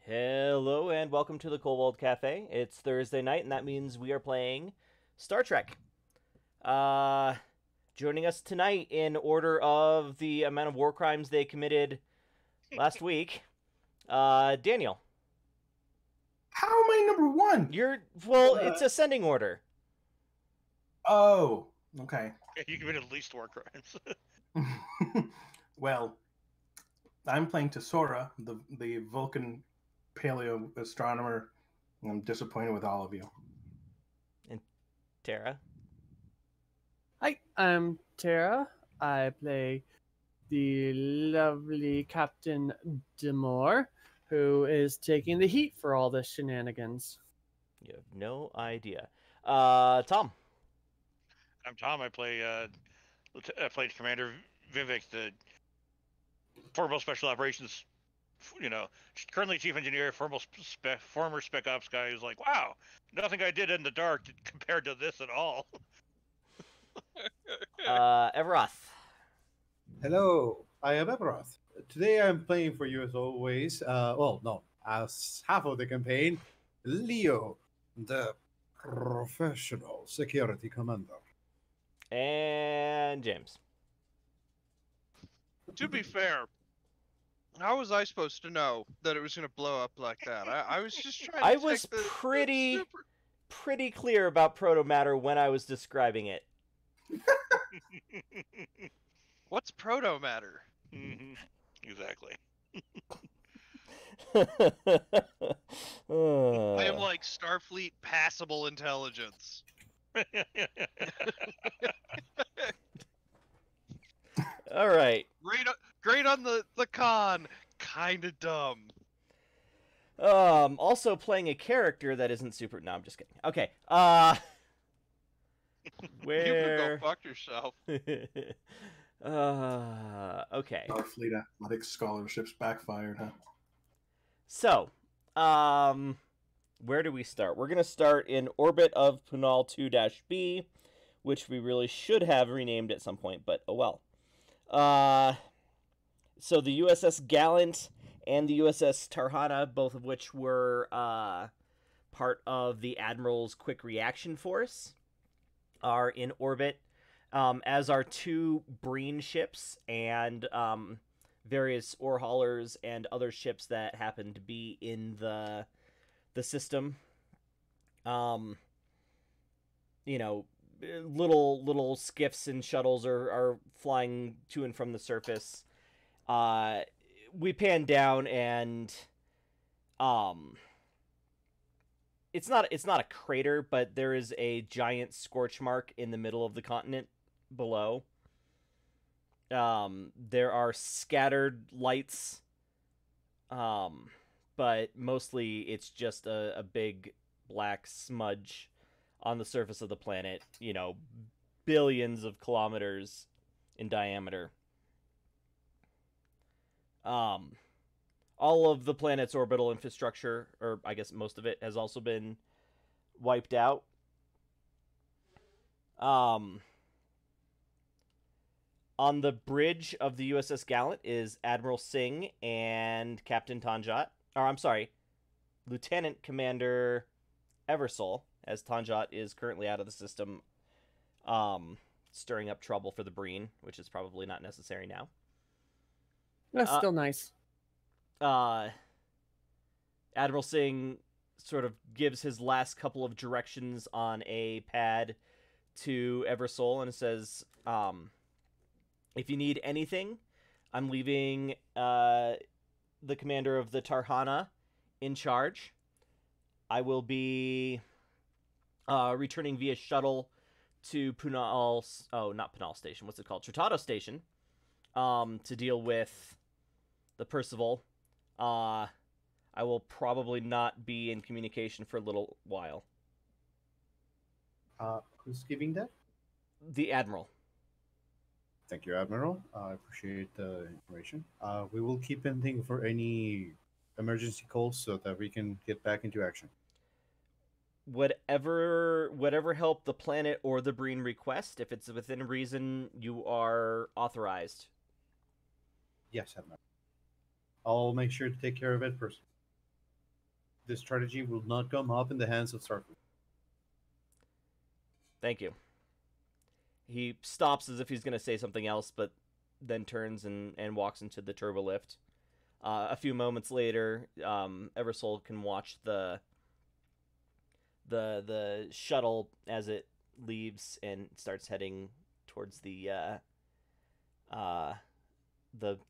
Hello and welcome to the Kobold Cafe. It's Thursday night, and that means we are playing Star Trek. Uh, Joining us tonight in order of the amount of war crimes they committed last week, Daniel. How am I number one? It's ascending order. Oh, okay. You committed least war crimes. Well, I'm playing Tesora, the Vulcan paleo astronomer. I'm disappointed with all of you. And Tara. Hi, I'm Tara. I play the lovely Captain Demore, who is taking the heat for all this shenanigans. You have no idea. Tom. I'm Tom. I played Commander Vivek, the former Special Operations, currently Chief Engineer, former Spec Ops guy who's like, wow, nothing I did in the dark compared to this at all. Everoth. Hello, I am Eberoth. Today I'm playing for you as always. As half of the campaign, Leo, the professional security commander. And James. To be fair, how was I supposed to know that it was going to blow up like that? I was just trying to I was pretty clear about proto-matter when I was describing it. What's proto-matter? Exactly. I am like Starfleet passable intelligence. All right. Great on the con, kind of dumb. Also playing a character that isn't super. No, I'm just kidding. Okay. Where? You can go fuck yourself. Okay. Starfleet athletic scholarships backfired, huh? So, where do we start? We're gonna start in orbit of Punal 2-B, which we really should have renamed at some point, but oh well. So the USS Gallant and the USS Tarhana, both of which were part of the Admiral's Quick Reaction Force, are in orbit, as are two Breen ships and various ore haulers and other ships that happen to be in the system. Little skiffs and shuttles are flying to and from the surface. We pan down and it's not a crater, but there is a giant scorch mark in the middle of the continent below. There are scattered lights, but mostly it's just a big black smudge on the surface of the planet, billions of kilometers in diameter. All of the planet's orbital infrastructure, or I guess most of it, has also been wiped out. On the bridge of the USS Gallant is Admiral Singh and Captain Tanjat. Or, I'm sorry, Lieutenant Commander Eversole, as Tanjat is currently out of the system, stirring up trouble for the Breen, which is probably not necessary now. That's still nice. Admiral Singh sort of gives his last couple of directions on a pad to Eversole and says, if you need anything, I'm leaving the commander of the Tarhana in charge. I will be returning via shuttle to Punal... Oh, not Punal Station. What's it called? Tratado Station. To deal with the Percival. I will probably not be in communication for a little while. Who's giving that? The Admiral. Thank you, Admiral. I appreciate the information. We will keep pending for any emergency calls so that we can get back into action. Whatever help the planet or the Breen request, if it's within reason, you are authorized. Yes, Admiral. I'll make sure to take care of it personally. this strategy will not come up in the hands of Starfleet. Thank you. He stops as if he's going to say something else, but then turns and walks into the turbo lift. A few moments later, Eversoul can watch the shuttle as it leaves and starts heading towards the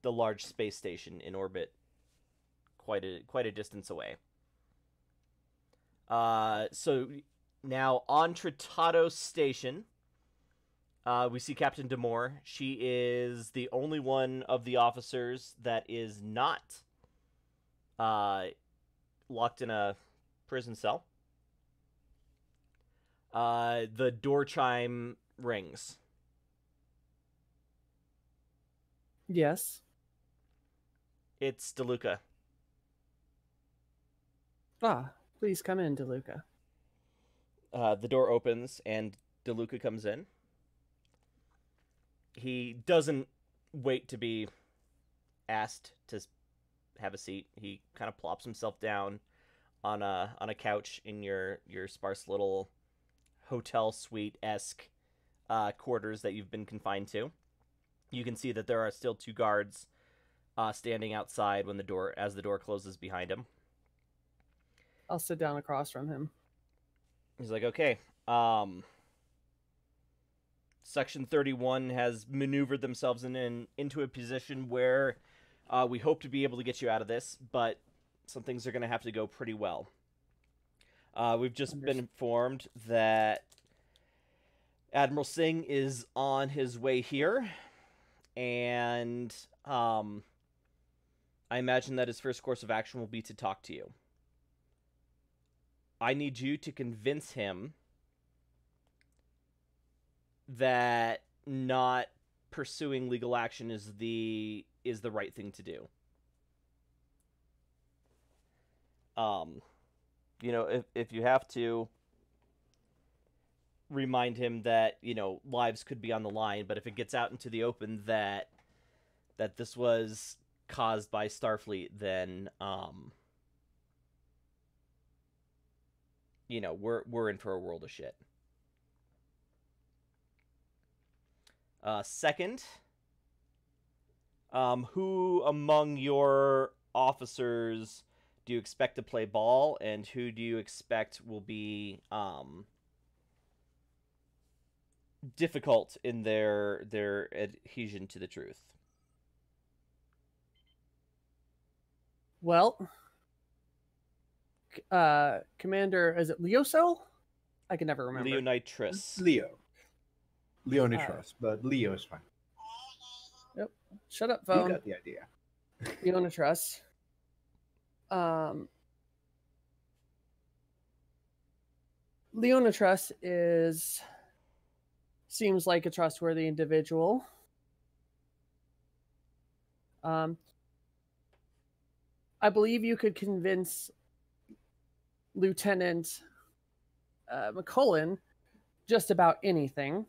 large space station in orbit, quite a distance away. So now on Tratado Station, we see Captain Demore. She is the only one of the officers that is not locked in a prison cell. The door chime rings. Yes. It's DeLuca. Ah, please come in, DeLuca. The door opens and DeLuca comes in. He doesn't wait to be asked to have a seat. He kind of plops himself down on a couch in your sparse little hotel suite-esque quarters that you've been confined to. You can see that there are still 2 guards standing outside as the door closes behind him. I'll sit down across from him. He's like, okay, Section 31 has maneuvered themselves into a position where we hope to be able to get you out of this, but some things are going to have to go pretty well. We've just been informed that Admiral Singh is on his way here, and I imagine that his first course of action will be to talk to you. I need you to convince him that not pursuing legal action is the right thing to do. You know, if you have to, remind him that, you know, lives could be on the line, but if it gets out into the open that this was caused by Starfleet, then you know, we're in for a world of shit. Second, who among your officers do you expect to play ball, and who do you expect will be difficult in their adhesion to the truth? Well, Commander, is it Leoso? I can never remember. Leonitrus. Leonitrus, but Leo is fine. Yep. Shut up, You phone. got the idea. Leonitrus. Leonitrus seems like a trustworthy individual. I believe you could convince Lieutenant McCullen just about anything.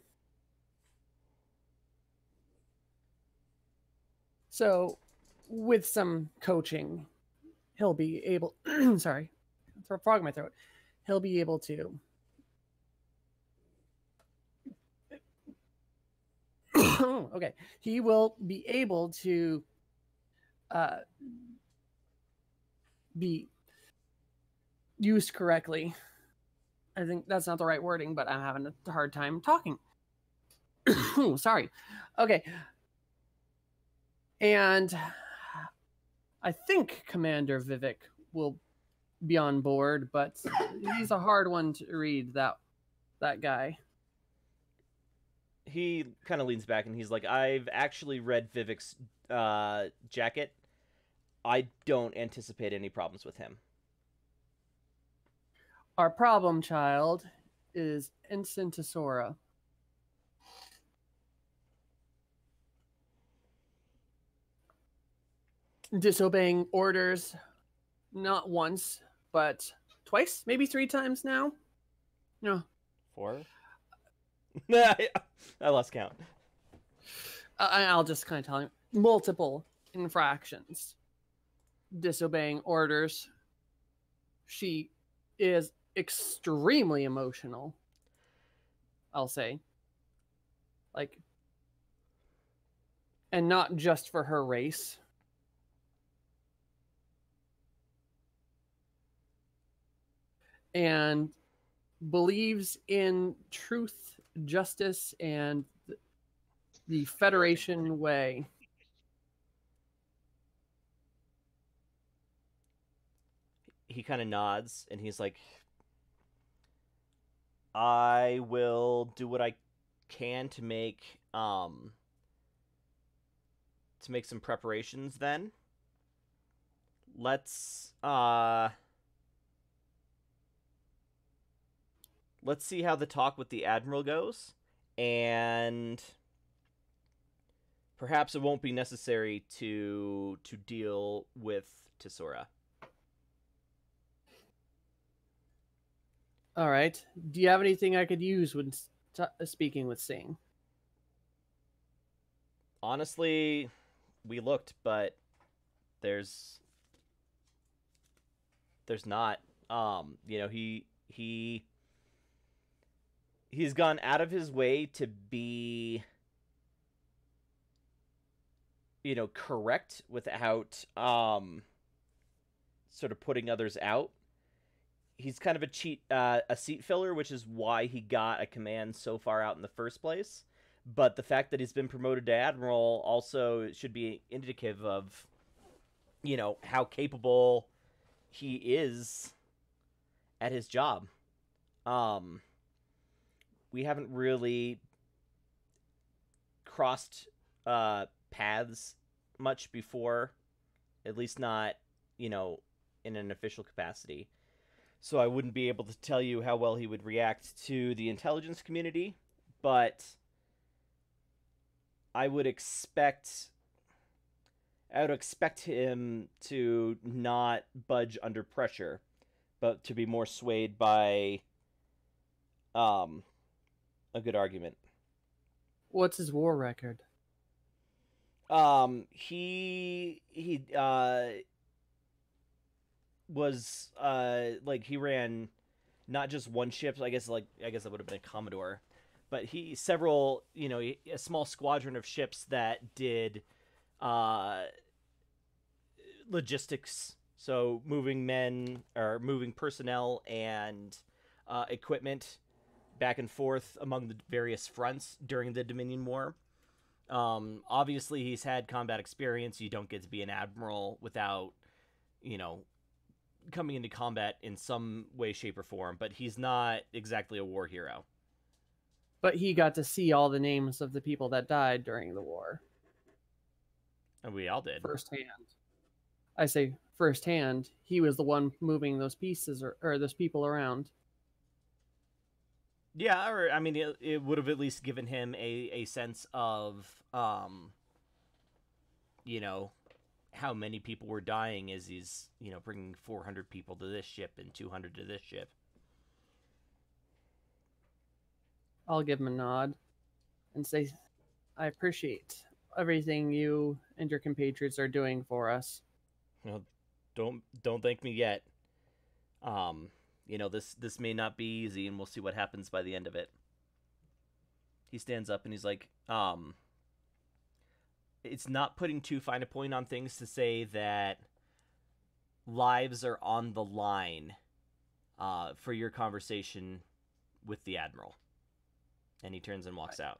So, with some coaching, he'll be able... sorry, throw a frog in my throat. He'll be able to... okay. He will be able to be used correctly. I think that's not the right wording, but I'm having a hard time talking. Sorry. Okay. And I think Commander Vivek will be on board, but he's a hard one to read, that guy. He kind of leans back and he's like, I've actually read Vivek's jacket. I don't anticipate any problems with him. Our problem child is Ensign Tesora. Disobeying orders, not once, but twice, maybe 3 times now. No. 4? I lost count. I'll just kind of tell him. Multiple infractions. Disobeying orders. she is extremely emotional, I'll say. Like, and not just for her race. And believes in truth, justice, and the Federation way. He kind of nods, and he's like, I will do what I can to make some preparations then. Let's see how the talk with the Admiral goes, and perhaps it won't be necessary to deal with Tesora. All right. Do you have anything I could use when speaking with Singh? Honestly, we looked, but there's not. He's gone out of his way to be, correct without sort of putting others out. He's kind of a seat filler, which is why he got a command so far out in the first place. But the fact that he's been promoted to admiral also should be indicative of, how capable he is at his job. We haven't really crossed paths much before, at least not, in an official capacity. So I wouldn't be able to tell you how well he would react to the intelligence community, but I would expect him to not budge under pressure, but to be more swayed by a good argument. What's his war record? He was he ran not just one ship. I guess that would have been a Commodore, but a small squadron of ships that did logistics, so moving personnel and equipment back and forth among the various fronts during the Dominion War. Obviously he's had combat experience. You don't get to be an admiral without, coming into combat in some way, shape, or form, but he's not exactly a war hero. But he got to see all the names of the people that died during the war. And we all did. Firsthand. I say firsthand. He was the one moving those pieces or those people around. Yeah, or I mean, it would have at least given him a sense of, how many people were dying as he's, bringing 400 people to this ship and 200 to this ship. I'll give him a nod and say, I appreciate everything you and your compatriots are doing for us. Well, don't thank me yet. This may not be easy, and we'll see what happens by the end of it. He stands up and he's like, it's not putting too fine a point on things to say that lives are on the line for your conversation with the Admiral. And he turns and walks out.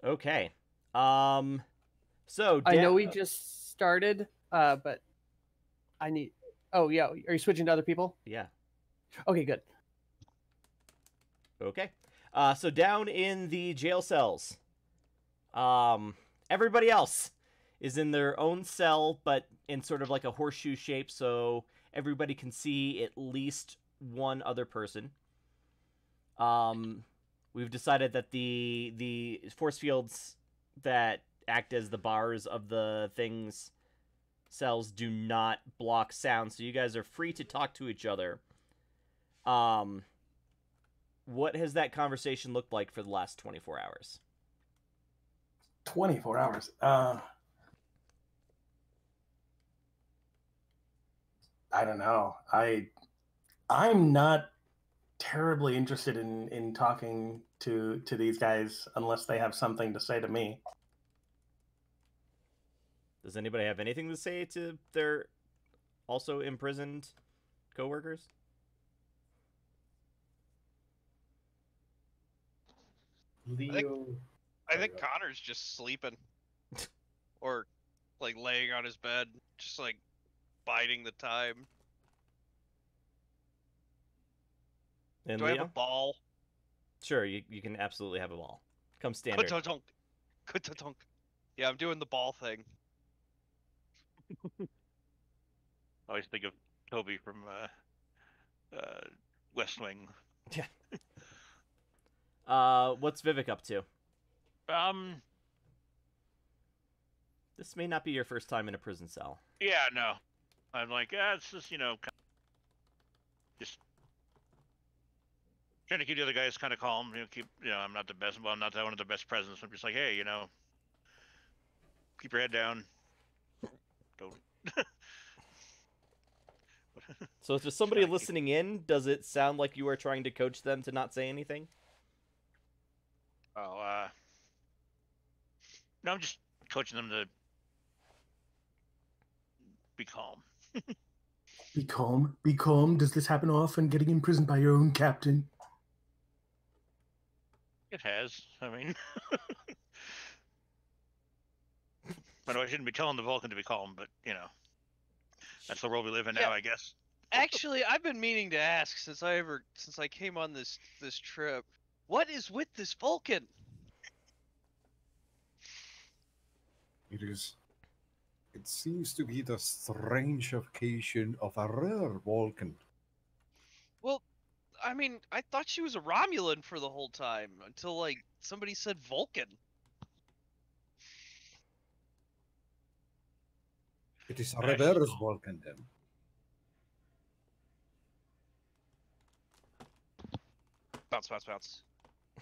Okay. So I know we just started, but I need... Oh, yeah. Are you switching to other people? Yeah. Okay, good. Okay. So down in the jail cells, everybody else is in their own cell, but in sort of like a horseshoe shape, so everybody can see at least one other person. We've decided that the force fields that act as the bars of the thing's cells do not block sound, so you guys are free to talk to each other. What has that conversation looked like for the last 24 hours? 24 hours. I don't know. I'm not terribly interested in talking to these guys unless they have something to say to me. Does anybody have anything to say to their also imprisoned coworkers? Leo. I think Connor's just sleeping. Or, like, laying on his bed, just, like, biding the time. And Do I Leo? have a ball? Sure, you can absolutely have a ball. Come standard. Ka-ta-tonk. Ka-ta-tonk. Yeah, I'm doing the ball thing. I always think of Toby from West Wing. What's Vivek up to? Um, This may not be your first time in a prison cell. yeah, no. I'm like, it's just, just trying to keep the other guys kind of calm. I'm not the best, well, I'm not one of the best presidents. I'm just like, hey, keep your head down. Don't. So if there's somebody Gotta keep- listening in, does it sound like you are trying to coach them to not say anything? Oh, no, I'm just coaching them to be calm. Be calm. Be calm. Does this happen often, getting imprisoned by your own captain? It has. I mean, I know I shouldn't be telling the Vulcan to be calm, but that's the world we live in Yeah. now, I guess. Actually, I've been meaning to ask since I came on this trip. What is with this Vulcan? It seems to be the strange occasion of a rare Vulcan. Well, I mean, I thought she was a Romulan for the whole time until like somebody said Vulcan. It is a reverse Vulcan then. Bounce, bounce, bounce.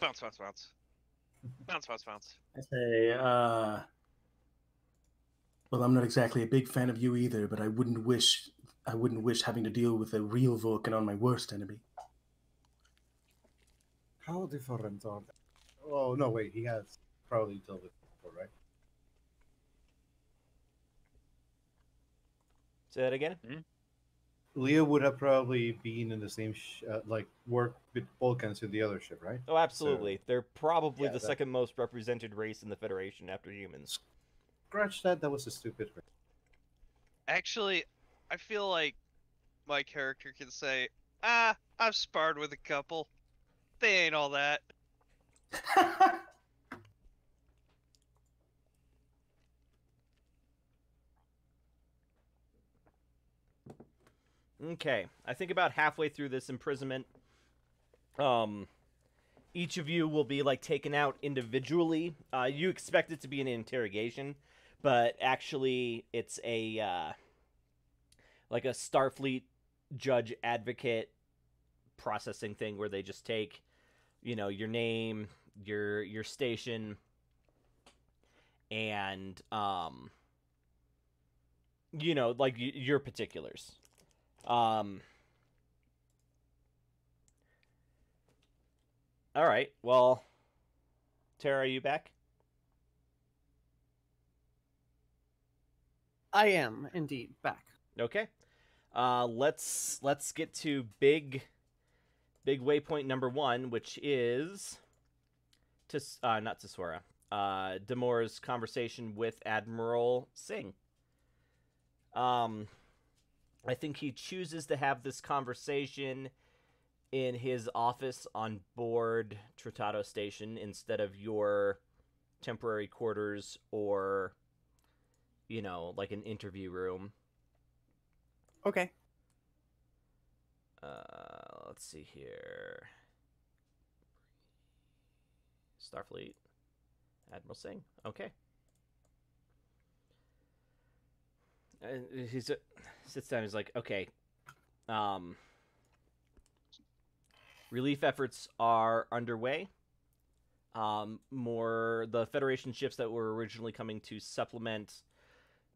Bounce, bounce, bounce. Bounce, bounce, bounce. I say, well, I'm not exactly a big fan of you either, but I wouldn't wish having to deal with a real Vulcan on my worst enemy. How different are they? Oh, no, wait, he has probably dealt with it before, right? Say that again? Leo would have probably been in the same, work with Vulcans in the other ship, right? Oh, absolutely. They're probably yeah, the that- second most represented race in the Federation after humans. Scratch that, that was a stupid. Actually, I feel like my character can say, I've sparred with a couple. They ain't all that. Okay, I think about halfway through this imprisonment, each of you will be like taken out individually. You expect it to be an interrogation, but actually it's a like a Starfleet judge advocate processing thing where they just take, your name, your station, and like your particulars. All right. Well, Tara, are you back? I am indeed back. Okay. Let's get to big waypoint number 1, which is not Tesora. Damore's conversation with Admiral Singh. I think he chooses to have this conversation in his office on board Tratado Station instead of your temporary quarters or, like an interview room. Okay. Let's see here. Starfleet. Admiral Singh. Okay. And he sits down. He's like, okay. Relief efforts are underway. The Federation ships that were originally coming to supplement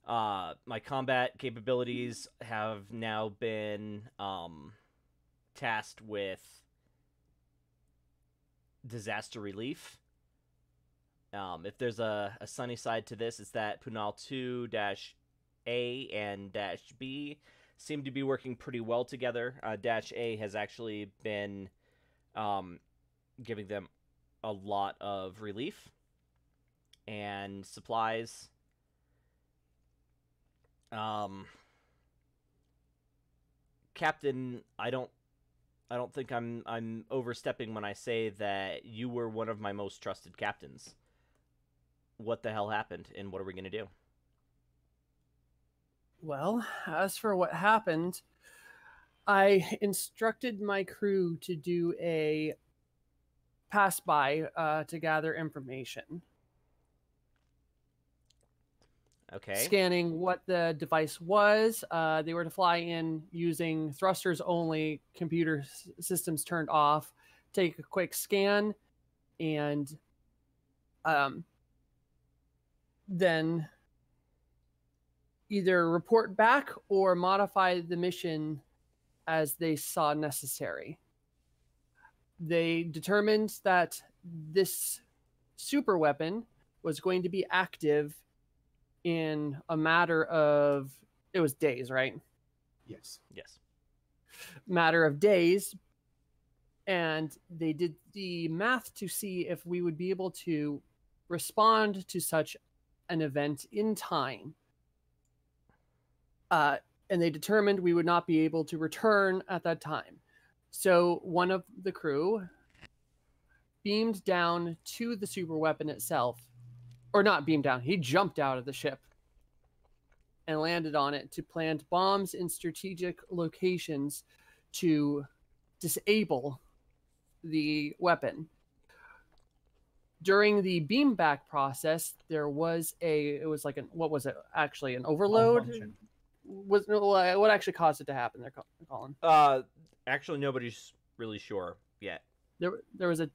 My combat capabilities have now been tasked with disaster relief. If there's a sunny side to this, it's that Punal 2-A and -B seem to be working pretty well together. -A has actually been giving them a lot of relief and supplies. Captain, I don't think I'm overstepping when I say that you were one of my most trusted captains. What the hell happened, and what are we going to do? Well, as for what happened, I instructed my crew to do a pass by to gather information. Okay. Scanning what the device was. They were to fly in using thrusters only, computer systems turned off, take a quick scan, and then either report back or modify the mission as they saw necessary. They determined that this super weapon was going to be active in a matter of, it was days, right? Yes. Yes. Matter of days. And they did the math to see if we would be able to respond to such an event in time. And they determined we would not be able to return at that time. So one of the crew beamed down to the super weapon itself, or not beamed down, he jumped out of the ship and landed on it to plant bombs in strategic locations to disable the weapon. During the beam back process, there was it was like an overload? Malfunction. What actually caused it to happen there, Colin? Actually, nobody's really sure yet. There was a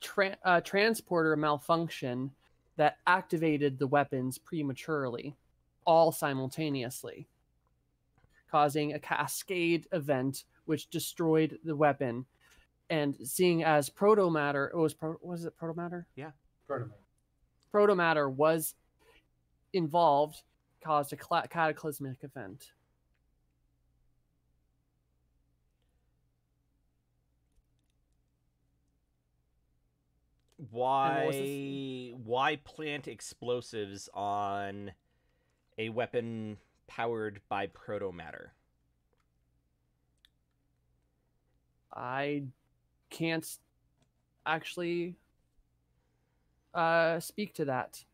transporter malfunction that activated the weapons prematurely, all simultaneously, causing a cascade event which destroyed the weapon. And seeing as protomatter, was it protomatter? Yeah. Protomatter was involved, caused a cataclysmic event. Why plant explosives on a weapon powered by protomatter? I can't actually speak to that.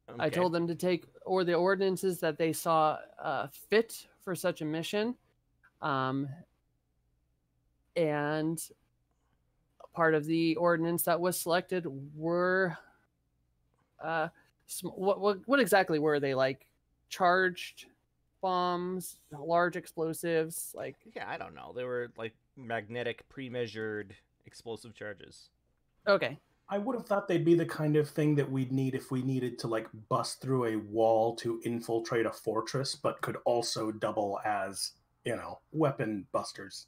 Okay. I told them to take the ordinances that they saw fit for such a mission, and part of the ordinance that was selected were what exactly were they, like charged bombs, large explosives, like? Yeah, I don't know. They were like magnetic pre-measured explosive charges. Okay. I would have thought they'd be the kind of thing that we'd need if we needed to like bust through a wall to infiltrate a fortress, but could also double as, weapon busters.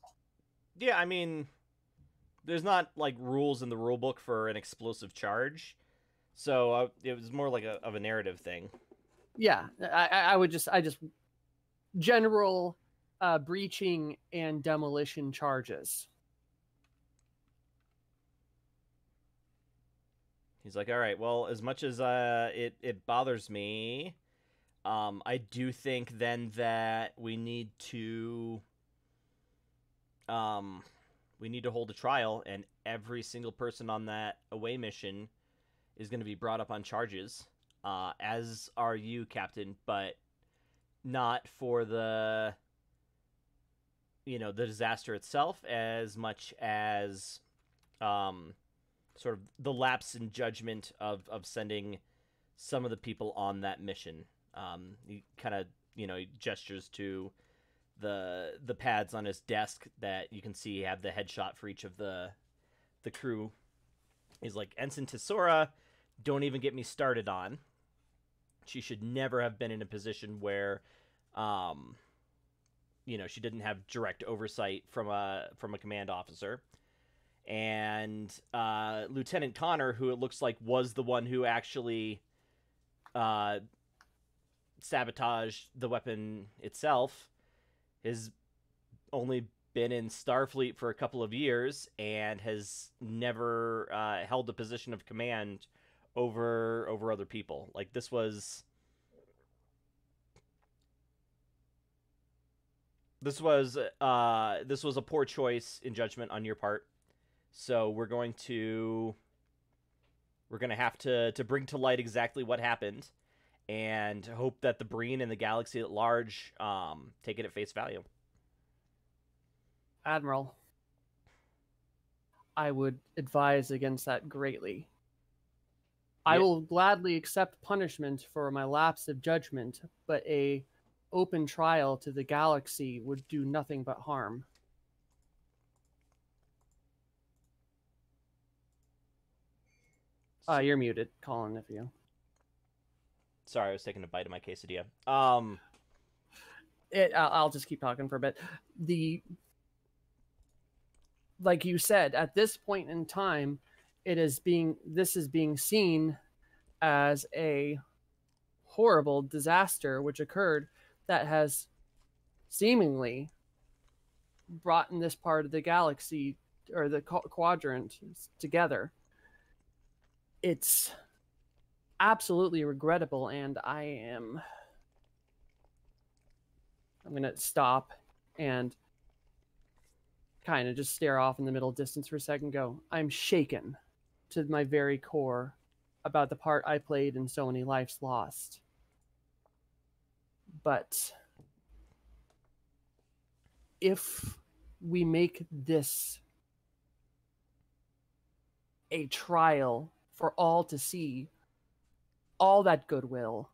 Yeah, I mean, there's not like rules in the rule book for an explosive charge, so it was more like a narrative thing. Yeah, I just general breaching and demolition charges. He's like, all right, well, as much as it bothers me, I do think then that we need to hold a trial, and every single person on that away mission is going to be brought up on charges, as are you, Captain, but not for the disaster itself as much as sort of the lapse in judgment of sending some of the people on that mission. He kind of, he gestures to the pads on his desk that you can see have the headshot for each of the crew. He's like, Ensign Tesora, don't even get me started on. She should never have been in a position where, she didn't have direct oversight from a command officer. And Lieutenant Connor, who it looks like was the one who actually sabotaged the weapon itself, has only been in Starfleet for a couple of years and has never held a position of command over other people. Like, this was a poor choice in judgment on your part. So we're going to have to bring to light exactly what happened, and hope that the Breen and the galaxy at large take it at face value. Admiral, I would advise against that greatly. I will gladly accept punishment for my lapse of judgment, but a open trial to the galaxy would do nothing but harm. You're muted, Colin, if you... Sorry, I was taking a bite of my quesadilla. I'll just keep talking for a bit. Like you said, at this point in time, this is being seen as a horrible disaster which occurred that has seemingly brought in this part of the galaxy or the quadrant together. It's absolutely regrettable, and I'm going to stop and kind of just stare off in the middle distance for a second, go, I'm shaken to my very core about the part I played in so many lives lost. But if we make this a trial for all to see, all that goodwill,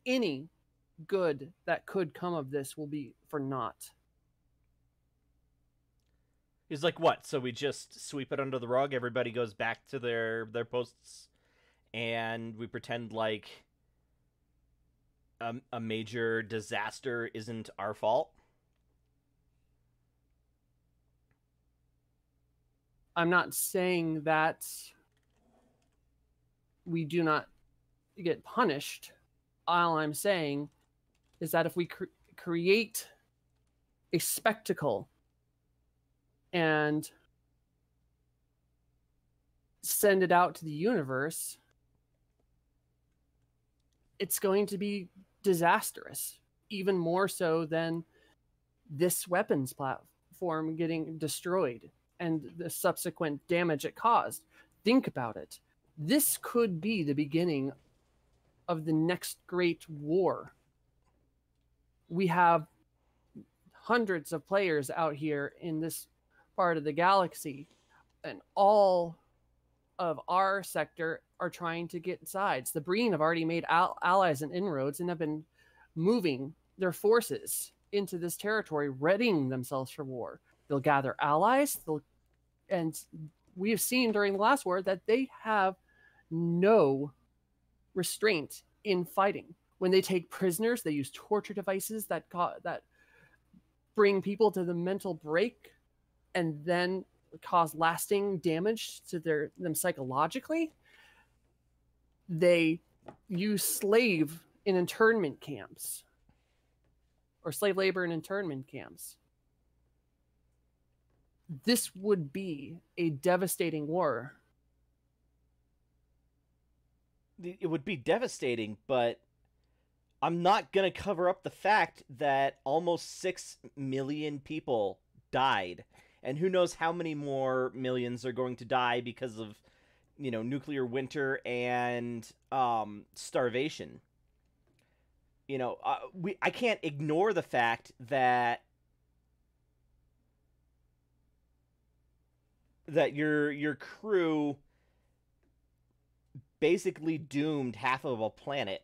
any good that could come of this will be for naught. He's like, what? So we just sweep it under the rug? Everybody goes back to their posts, and we pretend like a major disaster isn't our fault? I'm not saying that we do not get punished. All I'm saying is that if we create a spectacle and send it out to the universe, it's going to be disastrous, even more so than this weapons platform getting destroyed and the subsequent damage it caused. Think about it. This could be the beginning of the next great war. We have hundreds of players out here in this part of the galaxy, and all of our sector are trying to get sides. The Breen have already made allies and inroads and have been moving their forces into this territory, readying themselves for war. They'll gather allies, and we have seen during the last war that they have no restraint in fighting. When they take prisoners, they use torture devices that bring people to the mental break and then cause lasting damage to them psychologically. They use slave in internment camps, or slave labor in internment camps. This would be a devastating war. It would be devastating, but I'm not going to cover up the fact that almost 6 million people died. And who knows how many more millions are going to die because of, nuclear winter and starvation. I can't ignore the fact that your crew basically doomed half of a planet,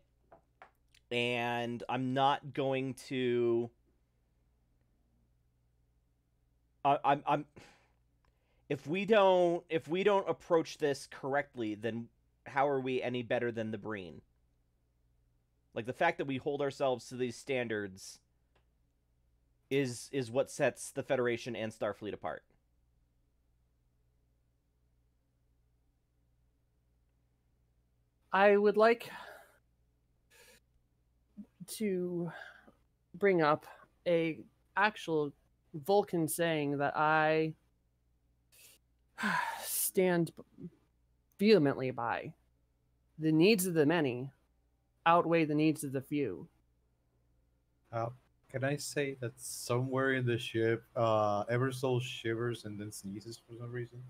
and I'm not going to. If we don't approach this correctly, then are we any better than the Breen? Like, the fact that we hold ourselves to these standards is what sets the Federation and Starfleet apart. I would like to bring up a actual Vulcan saying that I stand vehemently by. The needs of the many outweigh the needs of the few. Can I say that somewhere in the ship, Eversole shivers and then sneezes for some reason?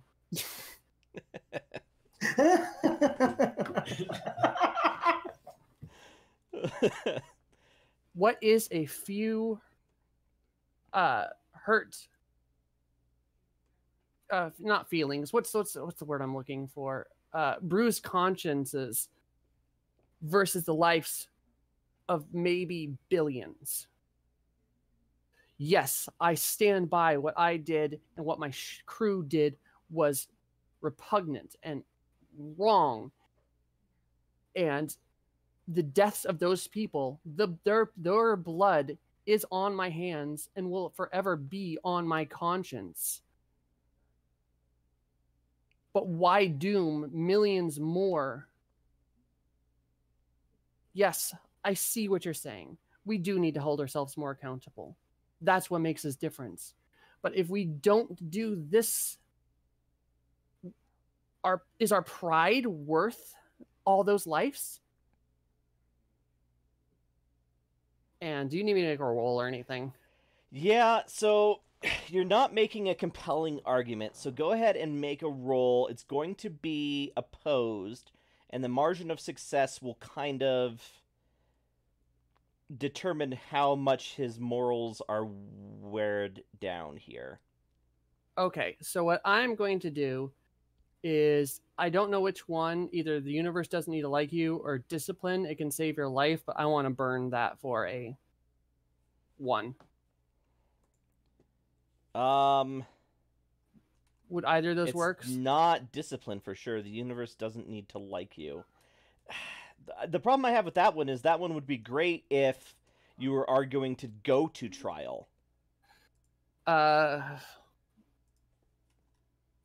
What is a few hurt not feelings, what's the word I'm looking for? Bruised consciences versus the lives of maybe billions. Yes, I stand by what I did, and what my crew did was repugnant and wrong. And the deaths of those people, their blood is on my hands and will forever be on my conscience. But why doom millions more? Yes, I see what you're saying. We do need to hold ourselves more accountable. That's what makes us different. But if we don't do this, is our pride worth all those lives? And do you need me to make a roll or anything? Yeah, so you're not making a compelling argument, so go ahead and make a roll. It's going to be opposed, and the margin of success will kind of determine how much his morals are weared down here. Okay, so what I'm going to do is, I don't know which one, either the universe doesn't need to like you, or discipline, it can save your life, but I want to burn that for a 1. Would either of those work? It's not discipline for sure. The universe doesn't need to like you. The problem I have with that one is that one would be great if you were arguing to go to trial. I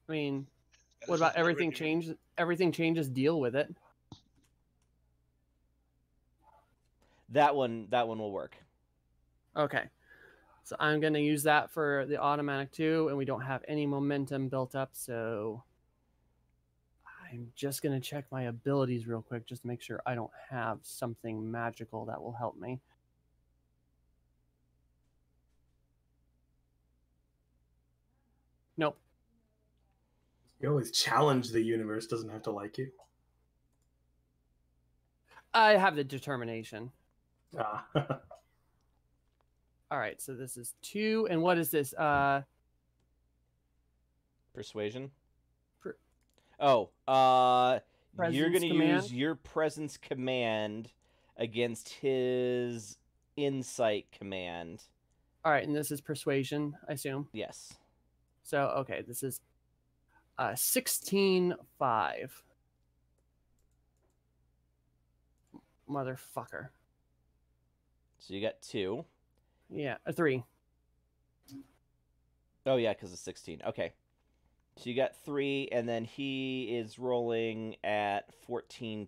mean, what about everything changes? Everything changes. Deal with it. That one will work. Okay, so I'm gonna use that for the automatic too, and we don't have any momentum built up, so I'm just gonna check my abilities real quick just to make sure I don't have something magical that will help me. Nope. You always challenge the universe, doesn't have to like you. I have the determination. Ah. All right, so this is 2, and what is this? Persuasion? Presence You're going to command? use your presence command against his insight command. All right, and this is persuasion, I assume. Yes. So, okay, this is 16-5. Motherfucker. So you got 2. Yeah, a 3. Oh, yeah, because it's 16. Okay. So you got 3, and then he is rolling at 14-4.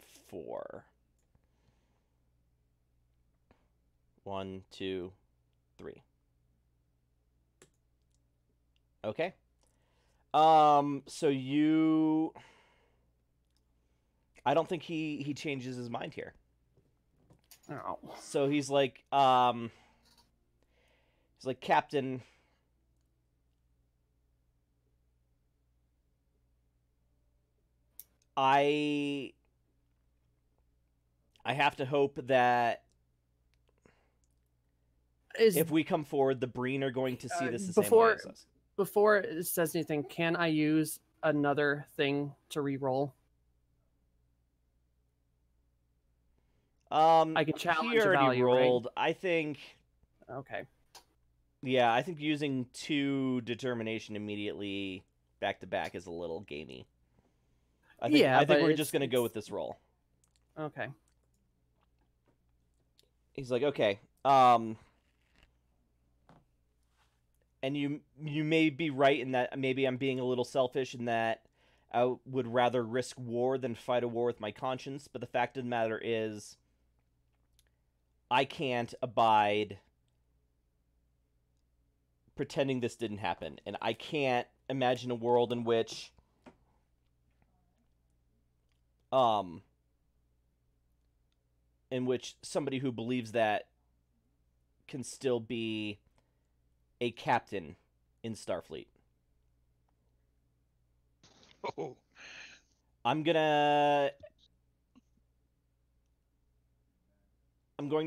1, 2, 3. Okay. So you... I don't think he changes his mind here. Oh. So he's like, Captain, I have to hope that if we come forward, the Breen are going to see this the same way as us. Before it says anything, can I use another thing to re-roll? I can challenge he a already value, rolled. right? I think. Okay. Yeah, I think using 2 determination immediately back to back is a little gamey. I think Yeah, I think but we're just gonna go it's- with this roll. Okay. He's like, okay. And you may be right in that maybe I'm being a little selfish in that I would rather risk war than fight a war with my conscience. But the fact of the matter is, I can't abide pretending this didn't happen, and I can't imagine a world in which somebody who believes that can still be a captain in Starfleet. Oh, I'm going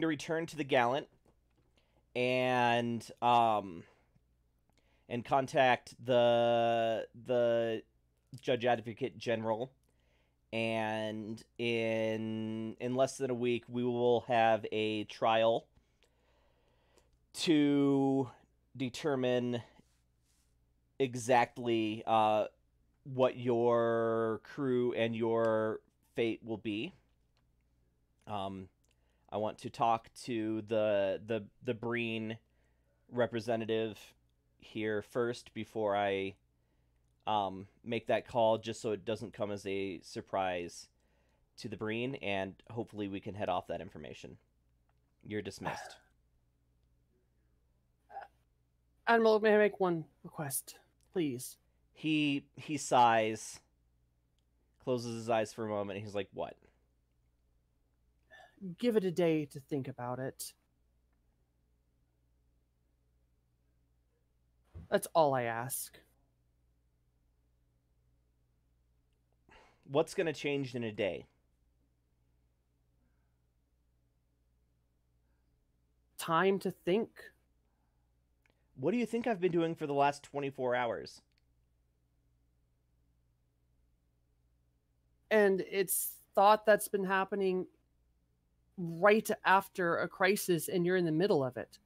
to return to the Gallant and contact the Judge Advocate General, and in less than a week we will have a trial to determine exactly what your crew and your fate will be. I want to talk to the Breen representative here first before I make that call, just so it doesn't come as a surprise to the Breen, and hopefully we can head off that information. You're dismissed. Admiral, may I make one request, please? He sighs, closes his eyes for a moment, and he's like, what? Give it a day to think about it. That's all I ask. What's going to change in a day? Time to think. What do you think I've been doing for the last 24 hours? And it's thought that's been happening right after a crisis, and you're in the middle of it.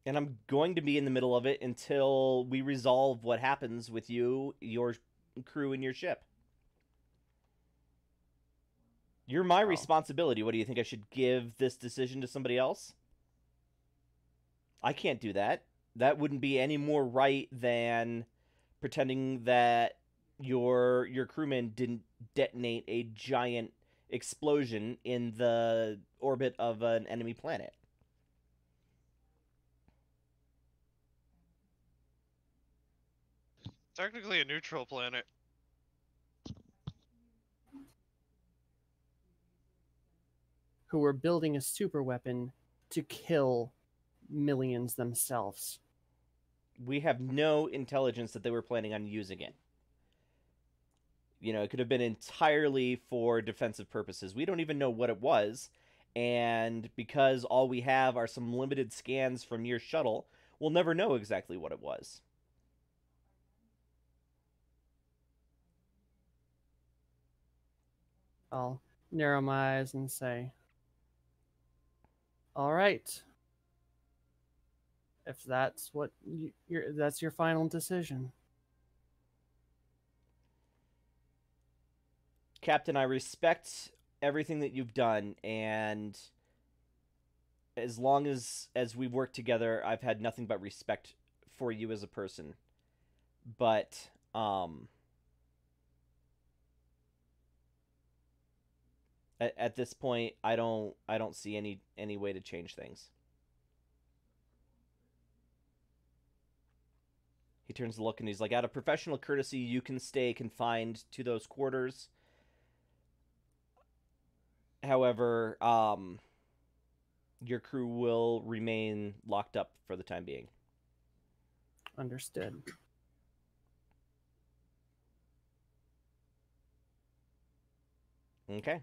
And I'm going to be in the middle of it until we resolve what happens with you, your crew, and your ship. You're my responsibility. What do you think? I should give this decision to somebody else? I can't do that. That wouldn't be any more right than pretending that your crewmen didn't detonate a giant explosion in the orbit of an enemy planet. Technically a neutral planet. Who were building a super weapon to kill millions themselves. We have no intelligence that they were planning on using it. You know, it could have been entirely for defensive purposes. We don't even know what it was. And because all we have are some limited scans from your shuttle, we'll never know exactly what it was. I'll narrow my eyes and say, all right. If that's what that's your final decision. Captain, I respect everything that you've done, and as long as we've worked together, I've had nothing but respect for you as a person. But at this point, I don't see any way to change things. He turns to look and he's like, out of professional courtesy, you can stay confined to those quarters. However, your crew will remain locked up for the time being. Understood. Okay.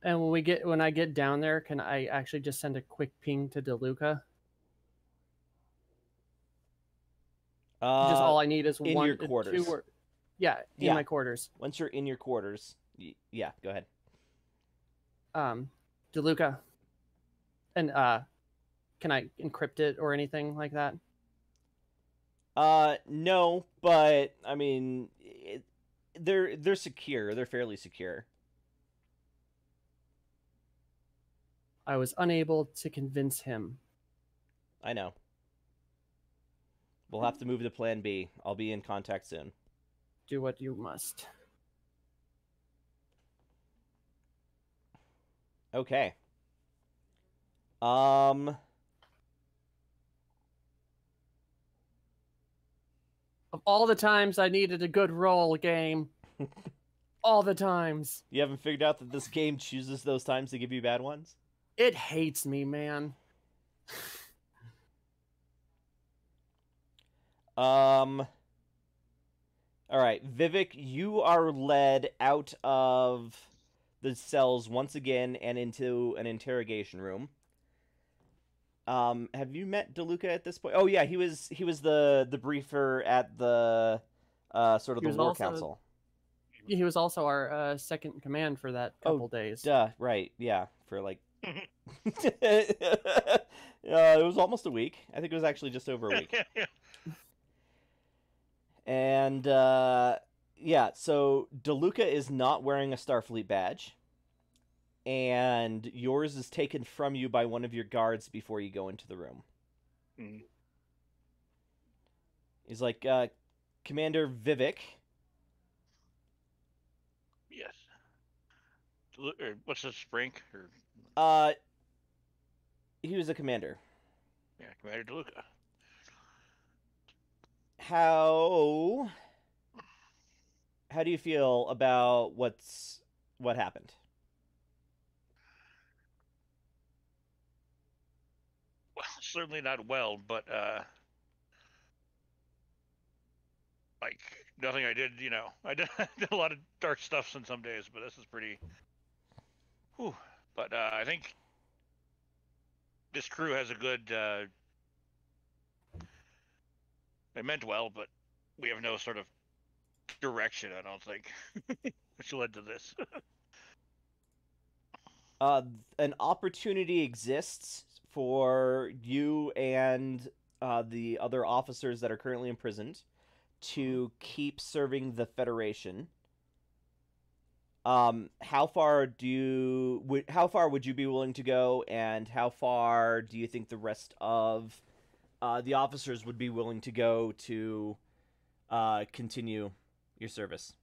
And when I get down there, can I actually just send a quick ping to DeLuca? Just all I need is in one, your quarters. two, or in my quarters. Once you're in your quarters, yeah, go ahead. DeLuca, and can I encrypt it or anything like that? No, but I mean, they're secure. They're fairly secure. I was unable to convince him. I know. We'll have to move to Plan B. I'll be in contact soon. Do what you must. Okay. Of all the times I needed a good roll game, all the times. You haven't figured out that this game chooses those times to give you bad ones? It hates me, man. All right, Vivek, you are led out of the cells once again and into an interrogation room. Have you met DeLuca at this point? Oh yeah, he was the briefer at the sort of the war council. He was also our second in command for that couple days. Duh, right, yeah, for like it was almost a week. I think it was actually just over a week. And yeah, so DeLuca is not wearing a Starfleet badge, and yours is taken from you by one of your guards before you go into the room. Mm. He's like, Commander Vivek. Yes. What's this, Frank? Or... He was a commander. Yeah, Commander DeLuca. How do you feel about what happened? Well, certainly not well, but like nothing I did, I did a lot of dark stuff in some days, but this is pretty. Whew. But I think this crew has a good. They meant well, but we have no sort of direction, I don't think, which led to this. An opportunity exists for you and the other officers that are currently imprisoned to keep serving the Federation. How far would you be willing to go, and how far do you think the rest of the officers would be willing to go to continue your service?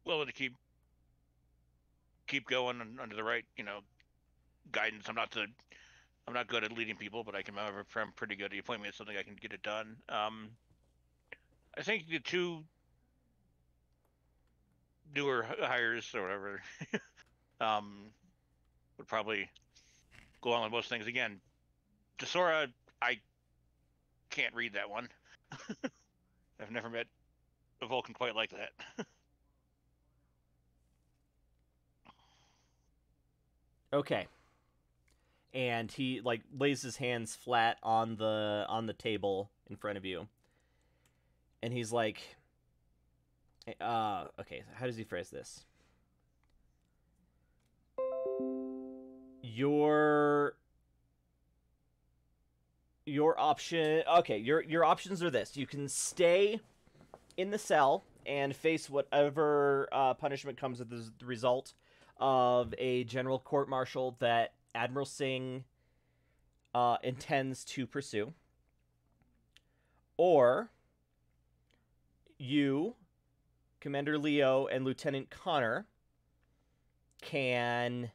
I'm willing to keep going under the right, guidance. I'm not good at leading people, but I'm pretty good. You point me at something, I can get it done. I think the two newer hires or whatever would probably go on with most things. Again, Desora, I can't read that one. I've never met a Vulcan quite like that. Okay. And he like lays his hands flat on the table in front of you. And he's like, okay, how does he phrase this? Your options are this. You can stay in the cell and face whatever punishment comes as the result of a general court-martial that Admiral Singh intends to pursue. Or you, Commander Leo, and Lieutenant Connor can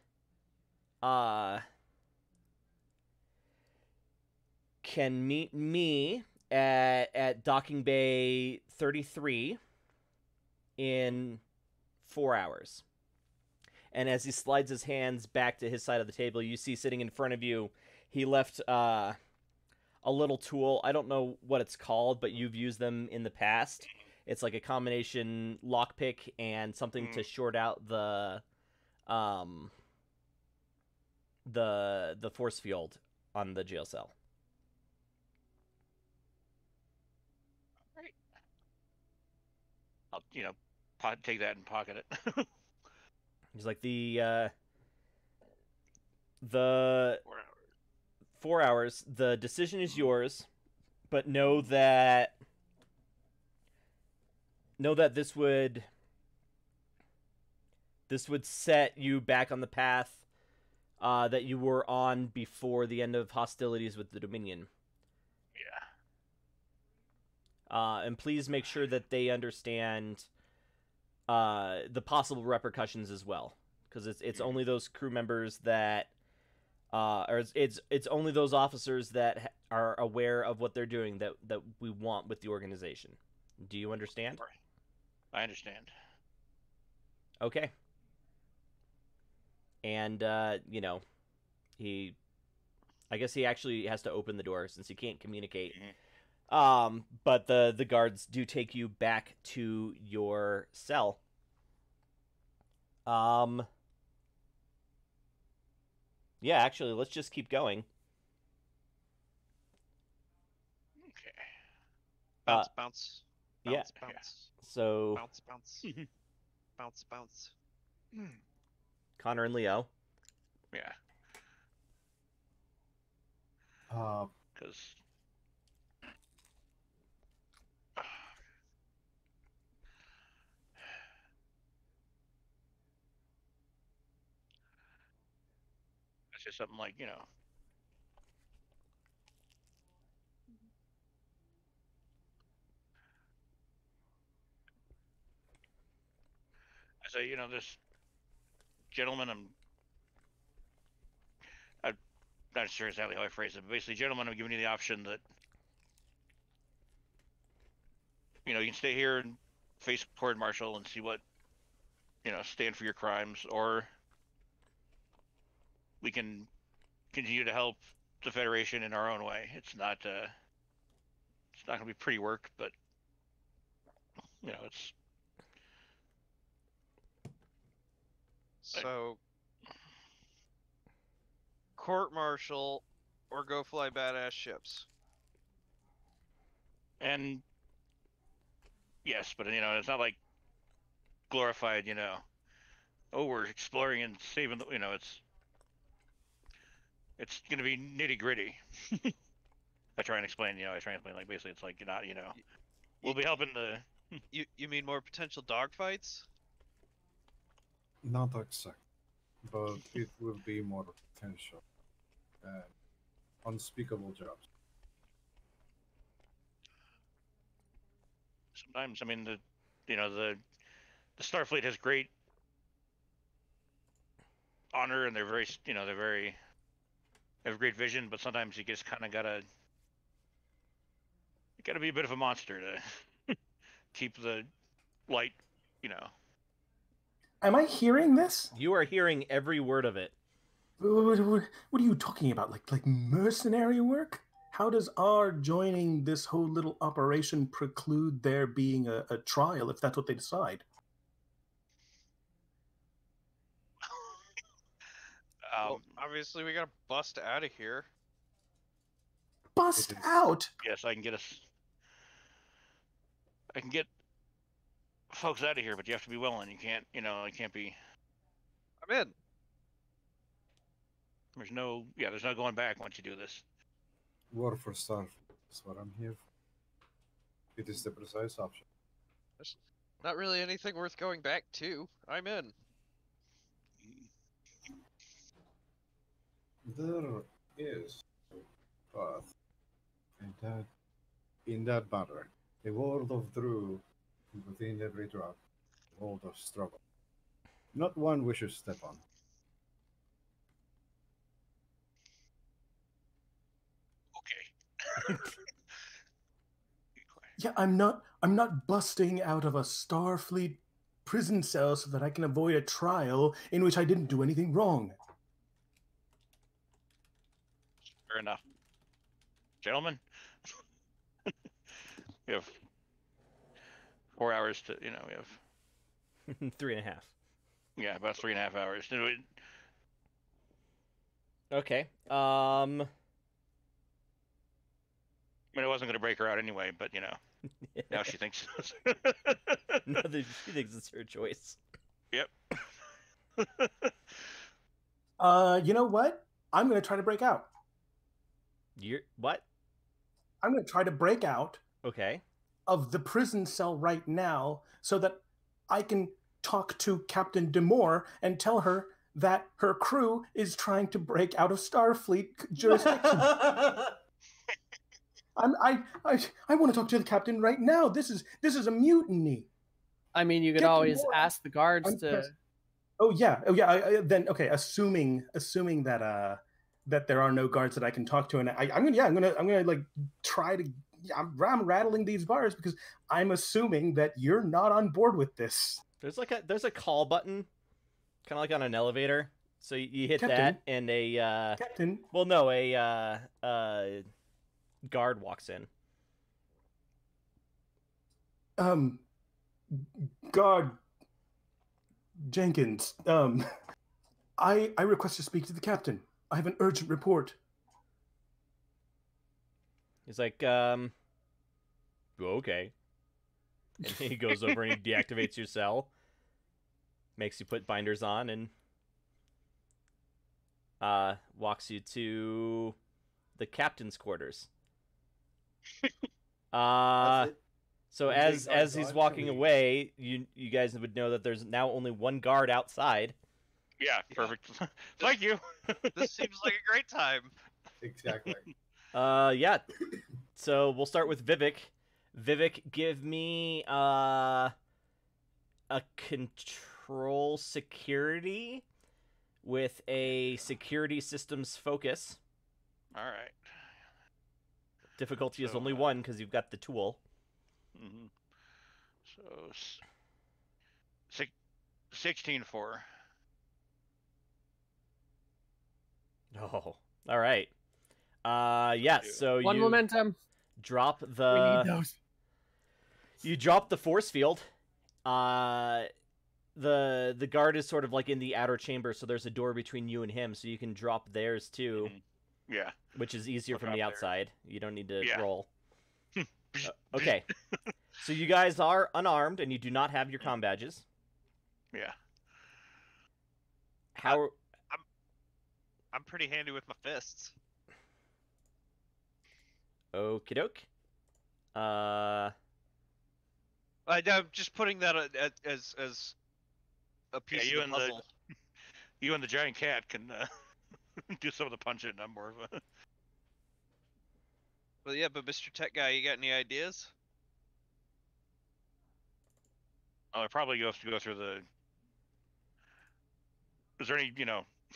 meet me at Docking Bay 33 in 4 hours. And as he slides his hands back to his side of the table, you see sitting in front of you, he left a little tool. I don't know what it's called, but you've used them in the past. It's like a combination lockpick and something to short out the force field on the jail cell. Right. I'll take that and pocket it. He's like the 4 hours. The decision is yours, but know that know that this would set you back on the path that you were on before the end of hostilities with the Dominion. Yeah. And please make sure that they understand the possible repercussions as well, because it's only those crew members that, or it's only those officers that are aware of what they're doing that we want with the organization. Do you understand? I understand. Okay. And I guess he actually has to open the door since he can't communicate. But the guards do take you back to your cell. Yeah, actually, let's just keep going. Okay. Bounce, bounce. Yeah. Bounce, bounce. So Bounce, bounce. Bounce, bounce. Connor and Leo. Yeah. Because it's just something like, I say, this gentleman, I'm not sure exactly how I phrase it, but basically, gentlemen, I'm giving you the option that, you can stay here and face court martial and see what, stand for your crimes, or we can continue to help the Federation in our own way. It's not going to be pretty work, but, it's... So, court martial or go fly badass ships. And yes, but it's not like glorified, oh, we're exploring and saving the, it's going to be nitty gritty. I try and explain, like basically it's like you're not, we'll be helping the. You mean more potential dogfights? not exact, but it will be more potential and unspeakable jobs. Sometimes, I mean, the Starfleet has great honor, and they're very, they have great vision, but sometimes you just kind of gotta be a bit of a monster to keep the light, Am I hearing this? You are hearing every word of it. What are you talking about? Like mercenary work? How does our joining this whole little operation preclude there being a trial if that's what they decide? Well, obviously we gotta bust out of here. Bust out? Yes, I can get folks out of here, but you have to be willing. You can't, it can't be. I'm in. There's no going back once you do this. War for Starfleet is what I'm here for. It is the precise option. There's not really anything worth going back to. I'm in. There is a path, and in that matter, a world of Drew within every drop, a world of struggle. Not one we should step on. Okay. Yeah, I'm not busting out of a Starfleet prison cell so that I can avoid a trial in which I didn't do anything wrong. Fair enough. Gentlemen, we have 4 hours to, we have 3.5. Yeah, about 3.5 hours. Okay. I mean, I wasn't going to break her out anyway, but, now she thinks. No, she thinks it's her choice. Yep. You know what? I'm going to try to break out. You're what? I'm going to try to break out. Okay. of the prison cell right now so that I can talk to Captain Demore and tell her that her crew is trying to break out of Starfleet jurisdiction. I want to talk to the captain right now. This is a mutiny. I mean, you could Captain always Moore, ask the guards I'm to. pressed. Oh yeah. Then okay. Assuming that that there are no guards that I can talk to, and I'm gonna like try to. I'm rattling these bars because I'm assuming that you're not on board with this. There's a call button, kind of like on an elevator. So you hit Captain. that, and a Captain. well, no, a guard walks in. Guard Jenkins. I request to speak to the captain. I have an urgent report. He's like, okay. And he goes over and he deactivates your cell, makes you put binders on, and walks you to the captain's quarters. So as he's walking away, you guys would know that there's now only one guard outside. Yeah, perfect. Thank you. This seems like a great time. Exactly. Yeah. So we'll start with Vivek. Vivek, give me a control security with a security systems focus. All right. Difficulty is only 1 because you've got the tool. Mm-hmm. So 16-4. Oh, all right. Yeah. So One you momentum. drop We the. need those. You drop the force field. The guard is sort of like in the outer chamber, so there's a door between you and him, so you can drop theirs too. Mm-hmm. Yeah. Which is easier I'll from the drop outside. You don't need to Yeah. roll. Okay. So you guys are unarmed and you do not have your comm badges. Yeah. How? I'm pretty handy with my fists. Okie doke. I'm just putting that as a piece you of and the puzzle. You and the giant cat can do some of the punching. I'm more of a. Well, yeah, but Mr. Tech Guy, you got any ideas? I probably have to go through the. Is there any,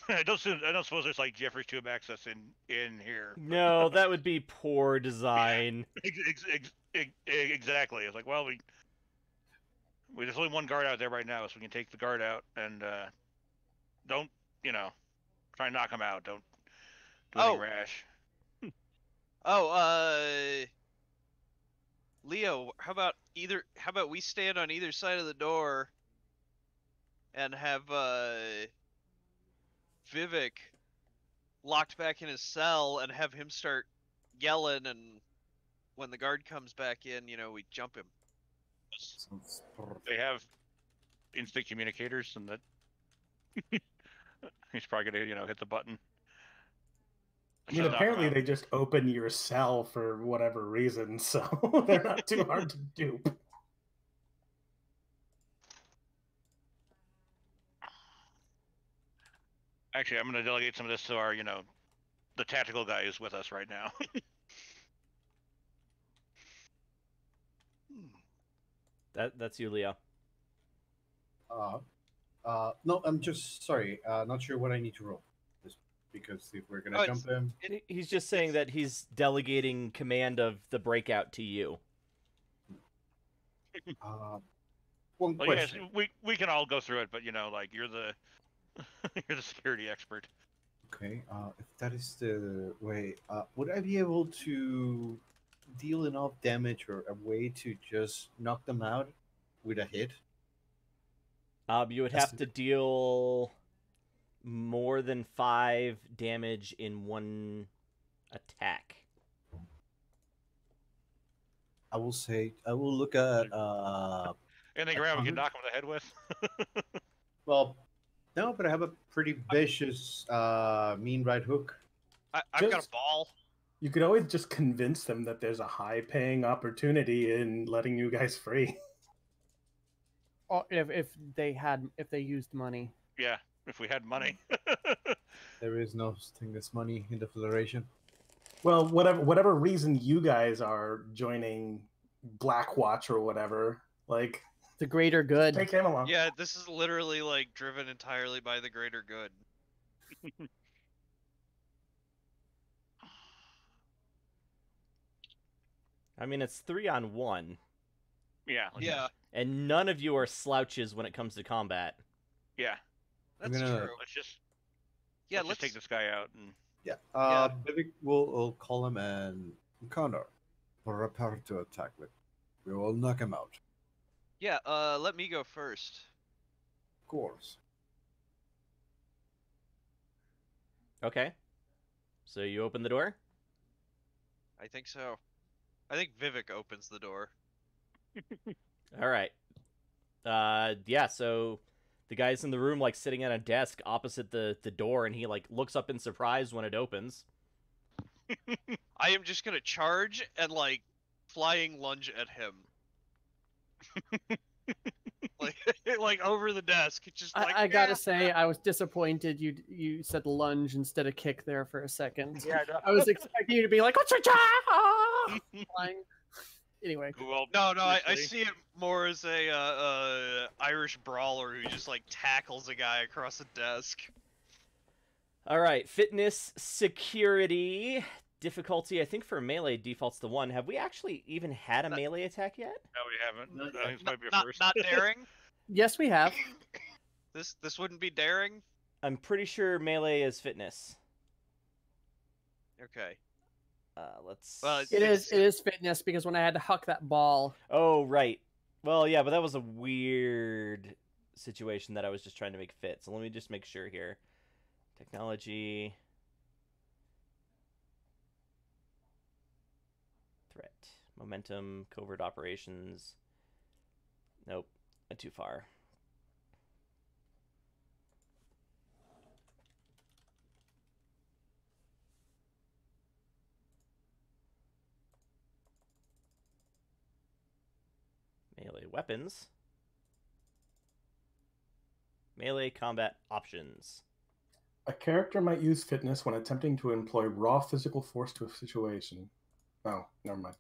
I don't suppose there's like Jeffrey's tube access in here. No, that would be poor design. Exactly. It's like, well, there's only one guard out there right now, so we can take the guard out and don't, try and knock him out. Don't do anything rash. Leo, how about we stand on either side of the door and have Vivek locked back in his cell and have him start yelling, and when the guard comes back in, we jump him. They have instant communicators, and that he's probably gonna, hit the button. I mean, apparently they just open your cell for whatever reason, so they're not too hard to dupe. Actually, I'm gonna delegate some of this to our, the tactical guy who's with us right now. That's you, Leo. No, I'm just sorry. Not sure what I need to roll. Just because if we're gonna jump him, He's just saying that he's delegating command of the breakout to you. one Well, yes, question. we can all go through it, but like you're the you're the security expert. Okay, if that is the way, would I be able to deal enough damage or a way to just knock them out with a hit? You would have to deal more than 5 damage in one attack. I will look at Anything around we can knock him on the head with? well, no, but I have a pretty vicious mean right hook. I've got a ball. You could always just convince them that there's a high-paying opportunity in letting you guys free. Or if they used money. Yeah, if we had money. There is no such thing as money in the Federation. Well, whatever reason you guys are joining Blackwatch or whatever, like The greater good. take him along. Yeah, this is literally like driven entirely by the greater good. I mean, it's 3-on-1, Yeah. Yeah, and none of you are slouches when it comes to combat. Yeah. that's gonna- true. Let's just Yeah, let's just take this guy out and Yeah. Yeah. Maybe we'll call him and Connor. Prepare to attack with. We will knock him out. Yeah, let me go first. Of course. Okay. So you open the door? I think so. I think Vivek opens the door. All right. Yeah, so the guy's in the room, like, sitting at a desk opposite the door, and he, like, looks up in surprise when it opens. I am just gonna charge and like flying lunge at him. like like over the desk. It's just like I gotta "Yeah." say, I was disappointed you said lunge instead of kick there for a second. yeah, no. I was expecting you to be like, "What's your job?" Flying. Anyway, Well, No, I seriously. see it more as a Irish brawler who just like tackles a guy across a desk. All right, fitness, security, difficulty, I think for melee defaults to 1. Have we actually even had a melee attack yet? No, we haven't. Not I think this might be a Not, first. not daring. yes, we have. This wouldn't be daring. I'm pretty sure melee is fitness. Okay. Let's... Well, It is fitness because when I had to huck that ball, Oh, right. Well, yeah, but that was a weird situation that I was just trying to make fit. So let me just make sure here. Technology. Threat. Momentum. Covert operations. Nope. Not too far. Melee weapons. Melee combat options. A character might use fitness when attempting to employ raw physical force to a situation. Oh, never mind.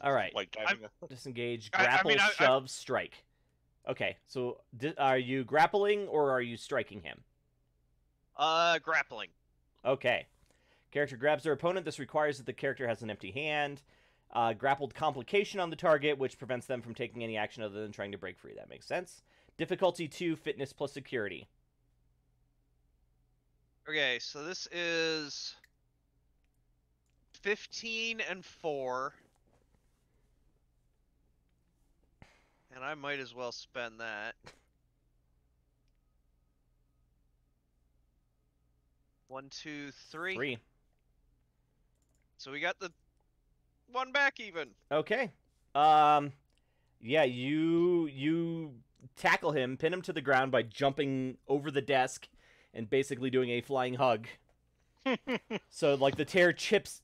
All right. Like diving. Disengage, I grapple, mean, shove, strike. Okay, so are you grappling or are you striking him? Grappling. Okay. Character grabs their opponent. This requires that the character has an empty hand. Grappled complication on the target, which prevents them from taking any action other than trying to break free. That makes sense. Difficulty 2, fitness plus security. Okay, so this is 15 and 4. And I might as well spend that. 1, 2, 3. 3. So we got the one back even. Okay. Yeah, you tackle him, pin him to the ground by jumping over the desk and basically doing a flying hug. So, like, the tear tips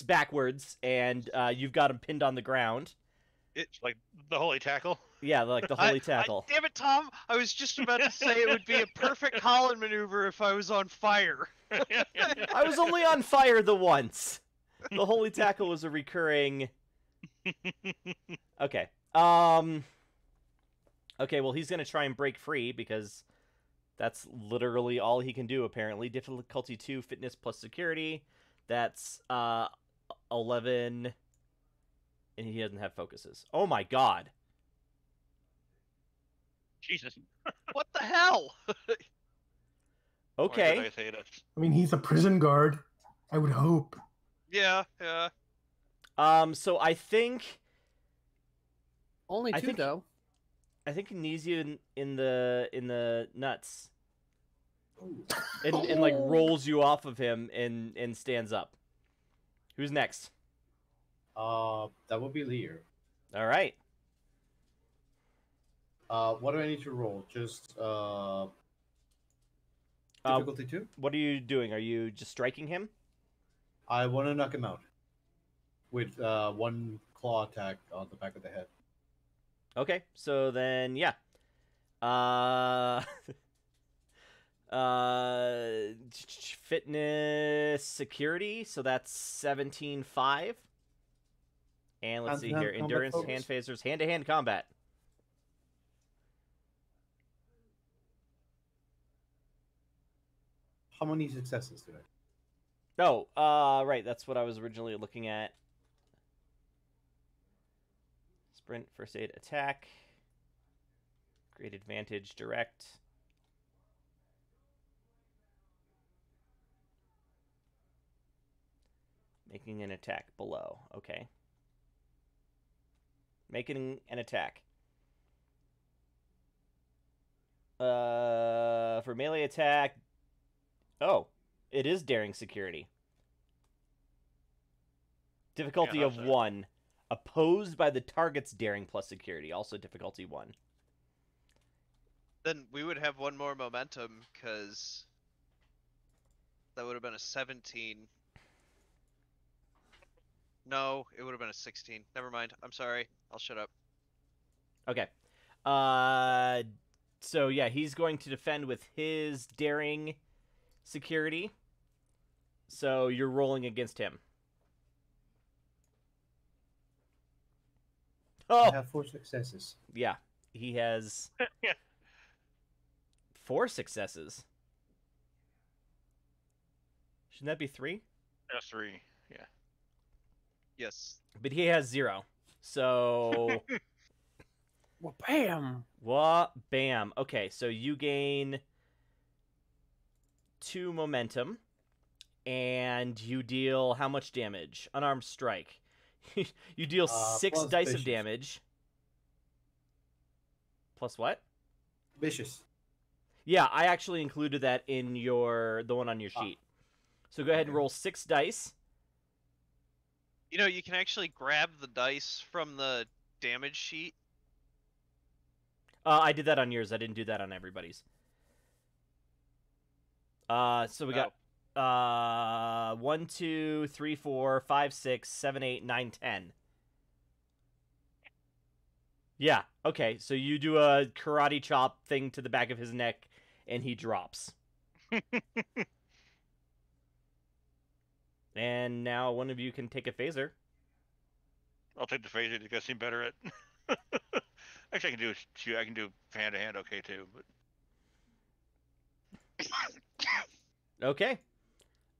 backwards, and you've got him pinned on the ground. It's like the holy tackle. Yeah, like the holy tackle. Damn it, Tom! I was just about to say it would be a perfect Holland maneuver if I was on fire. I was only on fire the once. The holy tackle was a recurring... Okay. Okay, well, he's going to try and break free because that's literally all he can do, apparently. Difficulty 2, fitness plus security. That's 11... And he doesn't have focuses. Oh my god. Jesus. What the hell? Why did Okay. I say that? I mean, he's a prison guard. I would hope. Yeah. So I think only I 2 think- though. he knees you in the nuts. And like rolls you off of him and stands up. Who's next? That would be Lear. All right. What do I need to roll? Just difficulty 2? What are you doing? Are you just striking him? I want to knock him out with one claw attack on the back of the head. Okay, so then yeah. Uh fitness security, so that's 17.5. And let's see here. Hand-to-hand combat Endurance, focus? hand phasers, hand-to-hand combat. How many successes do I? No, right, that's what I was originally looking at. Sprint, first aid, attack. Great advantage, direct. Making an attack below. Okay. Making an attack. For melee attack. Oh, it is daring security. Difficulty Yeah, of how's that? 1. Opposed by the target's daring plus security. Also difficulty 1. Then we would have one more momentum, because that would have been a 17. No, it would have been a 16. Never mind. I'm sorry. I'll shut up. Okay. So yeah, he's going to defend with his daring security. So you're rolling against him. Oh, I have 4 successes. yeah. He has Yeah. 4 successes. Shouldn't that be 3? That's 3. Yeah. Yes. But he has 0. So Well, bam. what? Bam. Okay, so you gain 2 momentum, and you deal how much damage? Unarmed strike. You deal 6 plus dice of vicious. damage. Plus what? Vicious. Yeah, I actually included that in the one on your sheet. So go ahead and Okay. roll 6 dice. You know, you can actually grab the dice from the damage sheet. I did that on yours. I didn't do that on everybody's. So we got 1, 2, 3, 4, 5, 6, 7, 8, 9, 10. Yeah. Okay. So you do a karate chop thing to the back of his neck, and he drops. And now one of you can take a phaser. I'll take the phaser. You guys seem better at. Actually, I can do shoot. I can do hand to hand. Okay, too. But Okay.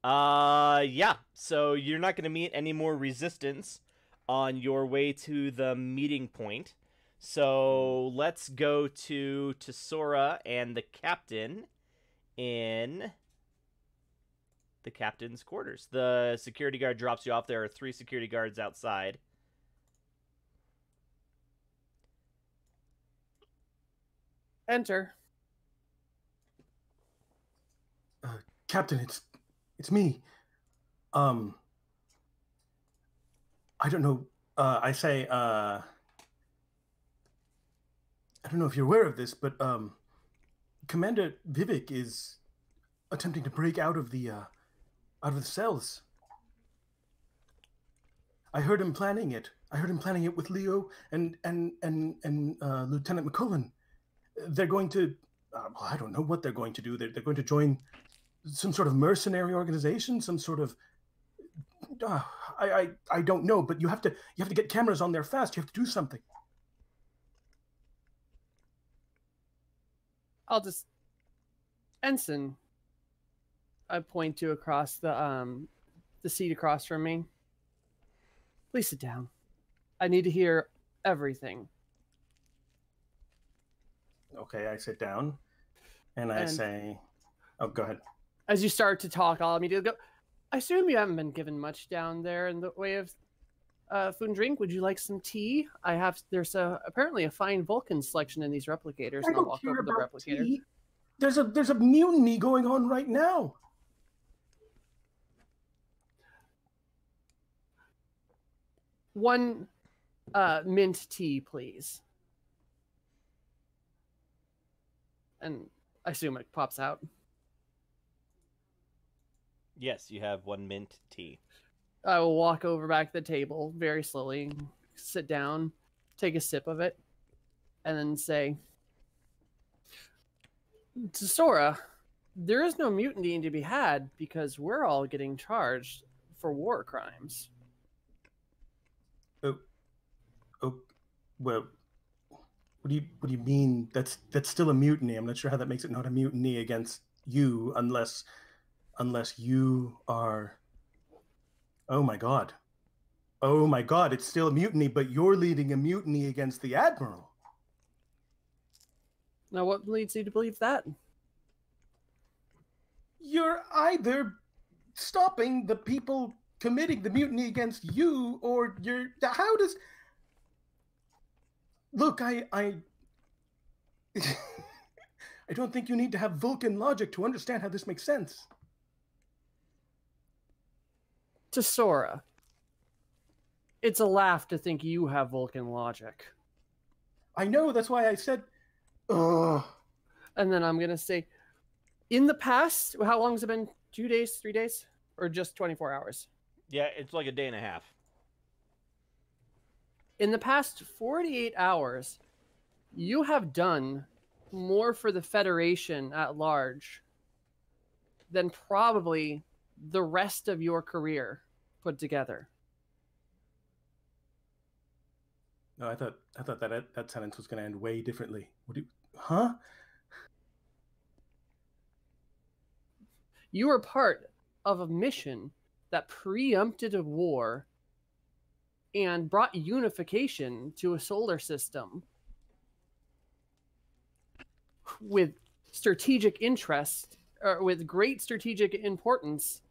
Yeah. So you're not going to meet any more resistance on your way to the meeting point. So let's go to Tesora and the captain in the captain's quarters. The security guard drops you off. There are 3 security guards outside. Enter. Captain, it's me. I don't know. I say. I don't know if you're aware of this, but Commander Vivek is attempting to break out of the cells. I heard him planning it. I heard him planning it with Leo and Lieutenant McCullen. They're going to. Well, I don't know what they're going to do. They're going to join some sort of mercenary organization, some sort of. I don't know, but you have to get cameras on there fast. You have to do something. I'll just Ensign. I point to across the seat across from me. Please sit down. I need to hear everything. Okay, I sit down, and I say, "Oh, go ahead." As you start to talk, I'll immediately go. I assume you haven't been given much down there in the way of food and drink. Would you like some tea? There's apparently a fine Vulcan selection in these replicators. I And I'll don't walk care over to the about replicator. tea. There's a mutiny going on right now. One mint tea, please. And I assume it pops out. Yes, you have 1 mint tea. I will walk over back to the table very slowly, sit down, take a sip of it, and then say, to Sora, there is no mutiny to be had because we're all getting charged for war crimes. Oh, well, what do you mean? That's still a mutiny. I'm not sure how that makes it not a mutiny against you, unless you are. Oh my god. Oh my god, it's still a mutiny, but you're leading a mutiny against the Admiral. Now, what leads you to believe that? You're either stopping the people committing the mutiny against you, or you're. How does. Look, I don't think you need to have Vulcan logic to understand how this makes sense. To Sora, it's a laugh to think you have Vulcan logic. I know, that's why I said, ugh. And then I'm going to say, in the past, how long has it been? 2 days, 3 days? Or just 24 hours? Yeah, it's like a day and a half. In the past 48 hours, you have done more for the Federation at large than probably the rest of your career put together. No, I thought that sentence was going to end way differently. Huh? You were part of a mission that preempted a war and brought unification to a solar system with strategic interest, or with great strategic importance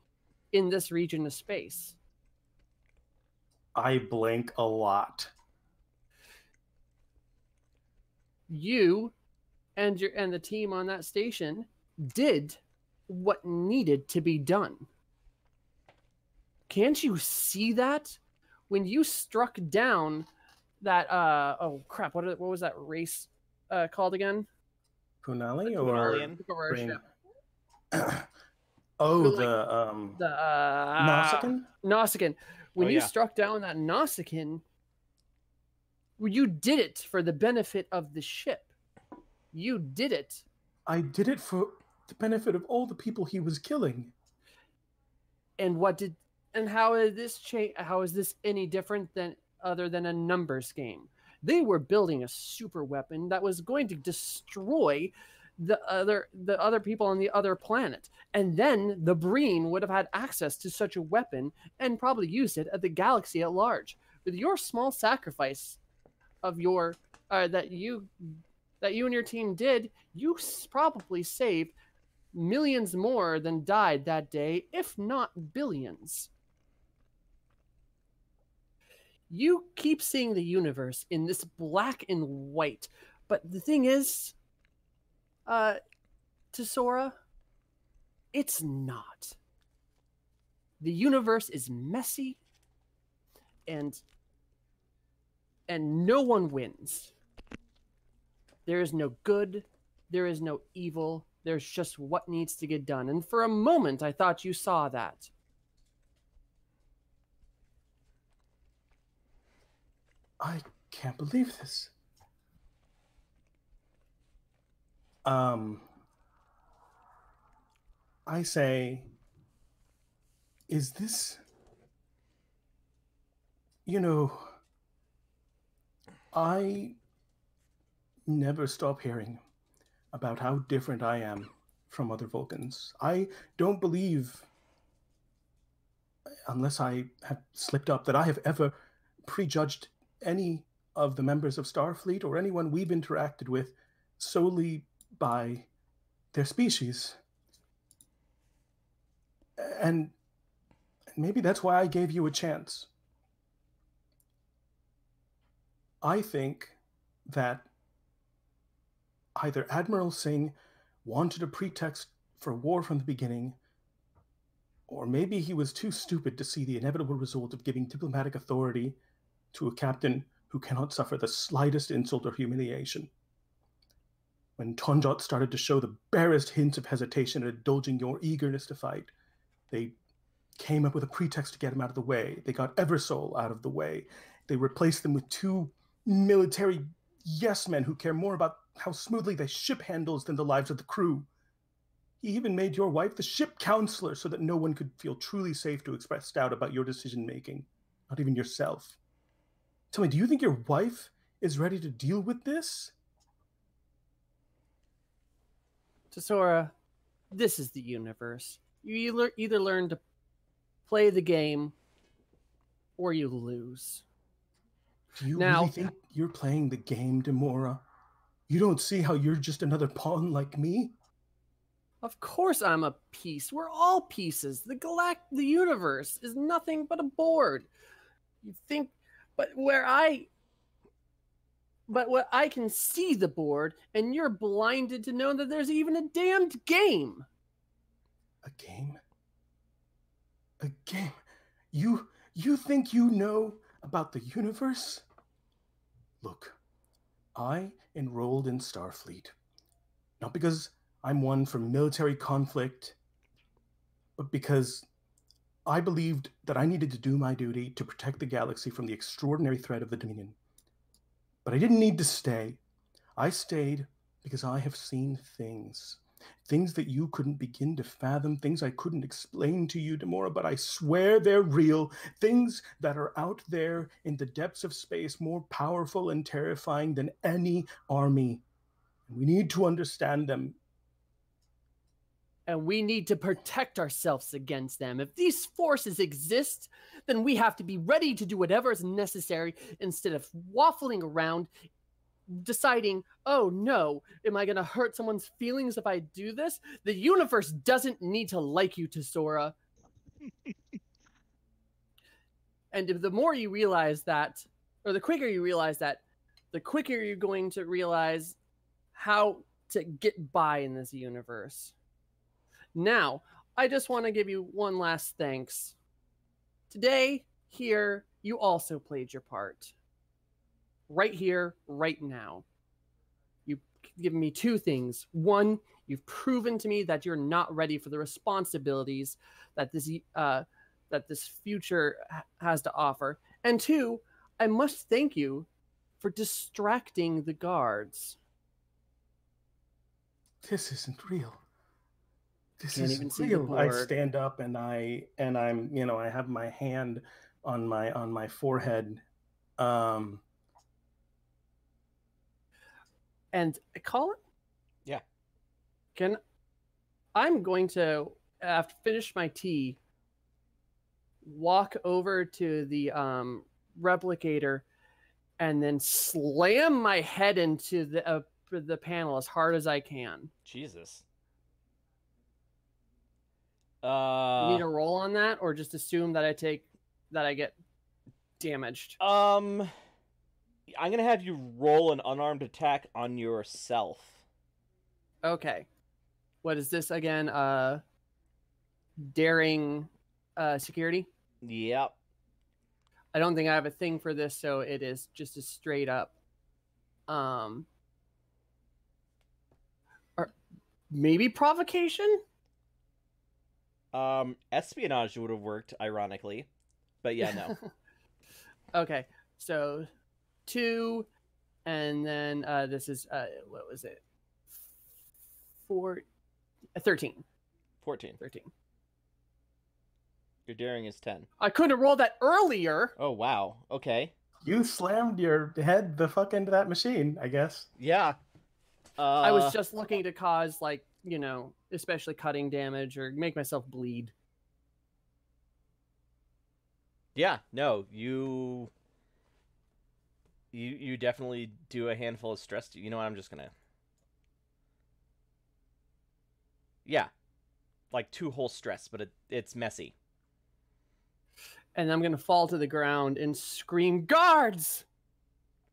in this region of space. I blank a lot. You and the team on that station did what needed to be done. Can't you see that? When you struck down that oh crap, what was that race called again? Kunali or Kunalian? Brain? Oh, Like, the Nausicaan? Nausicaan. When Oh, you yeah. struck down that Nausicaan, you did it for the benefit of the ship. You did it. I did it for the benefit of all the people he was killing. And how is this change? How is this any different than other than a numbers game? They were building a super weapon that was going to destroy the other people on the other planet, and then the Breen would have had access to such a weapon and probably used it at the galaxy at large. With your small sacrifice of your that you and your team did, you probably saved millions more than died that day, if not billions. You keep seeing the universe in this black and white, but the thing is, to Sora, it's not. The universe is messy, and no one wins. There is no good, there is no evil, there's just what needs to get done. And for a moment, I thought you saw that. I can't believe this. I say, is this, I never stop hearing about how different I am from other Vulcans. I don't believe, unless I have slipped up, that I have ever prejudged any of the members of Starfleet or anyone we've interacted with solely by their species. And maybe that's why I gave you a chance. I think that either Admiral Singh wanted a pretext for war from the beginning, or maybe he was too stupid to see the inevitable result of giving diplomatic authority to a captain who cannot suffer the slightest insult or humiliation. When Tonjot started to show the barest hints of hesitation at indulging your eagerness to fight, They came up with a pretext to get him out of the way. They got Eversoul out of the way. They replaced them with 2 military yes-men who care more about how smoothly the ship handles than the lives of the crew. He even made your wife the ship counselor so that no one could feel truly safe to express doubt about your decision-making, not even yourself. Tell me, do you think your wife is ready to deal with this? Tesora, this is the universe. You either learn to play the game or you lose. Do you Now, really think you're playing the game, Demora? You don't see how you're just another pawn like me? Of course I'm a piece. We're all pieces. The universe is nothing but a board. You think, but what I can see the board, and you're blinded to know that there's even a damned game. A game? A game? You think you know about the universe? Look, I enrolled in Starfleet, not because I'm one for military conflict, but because I believed that I needed to do my duty to protect the galaxy from the extraordinary threat of the Dominion. But I didn't need to stay. I stayed because I have seen things that you couldn't begin to fathom, things I couldn't explain to you, Demora, but I swear they're real, things that are out there in the depths of space, more powerful and terrifying than any army. And we need to understand them. And we need to protect ourselves against them. If these forces exist, then we have to be ready to do whatever is necessary instead of waffling around deciding, oh no, am I going to hurt someone's feelings if I do this? The universe doesn't need to like you, Tesora. And the more you realize that, or the quicker you realize that, the quicker you're going to realize how to get by in this universe. Now, I just want to give you one last thanks. Today, here, you also played your part. Right here, right now. You've given me 2 things. 1, you've proven to me that you're not ready for the responsibilities that this future has to offer. And 2, I must thank you for distracting the guards. This isn't real. This Can't even isn't see the real. I board. stand up and I'm, I have my hand on my forehead. And Colin? Yeah. I'm going to, after finish my tea, walk over to the replicator and then slam my head into the panel as hard as I can. Jesus. You need a roll on that, or just assume that I get damaged? I'm gonna have you roll an unarmed attack on yourself. Okay. What is this again? Daring security? Yep. I don't think I have a thing for this, so it is just a straight up. Or maybe provocation? Espionage would have worked, ironically. But yeah, no. Okay, so 2, and then this is, what was it? 13. 14. 13. Your daring is 10. I couldn't have rolled that earlier. Oh, wow. Okay. You slammed your head the fuck into that machine, I guess. Yeah. I was just looking to cause, especially cutting damage or make myself bleed. Yeah, no, you definitely do a handful of stress. You know what, I'm just gonna... Yeah. Like 2 whole stress, but it's messy. And I'm going to fall to the ground and scream, guards!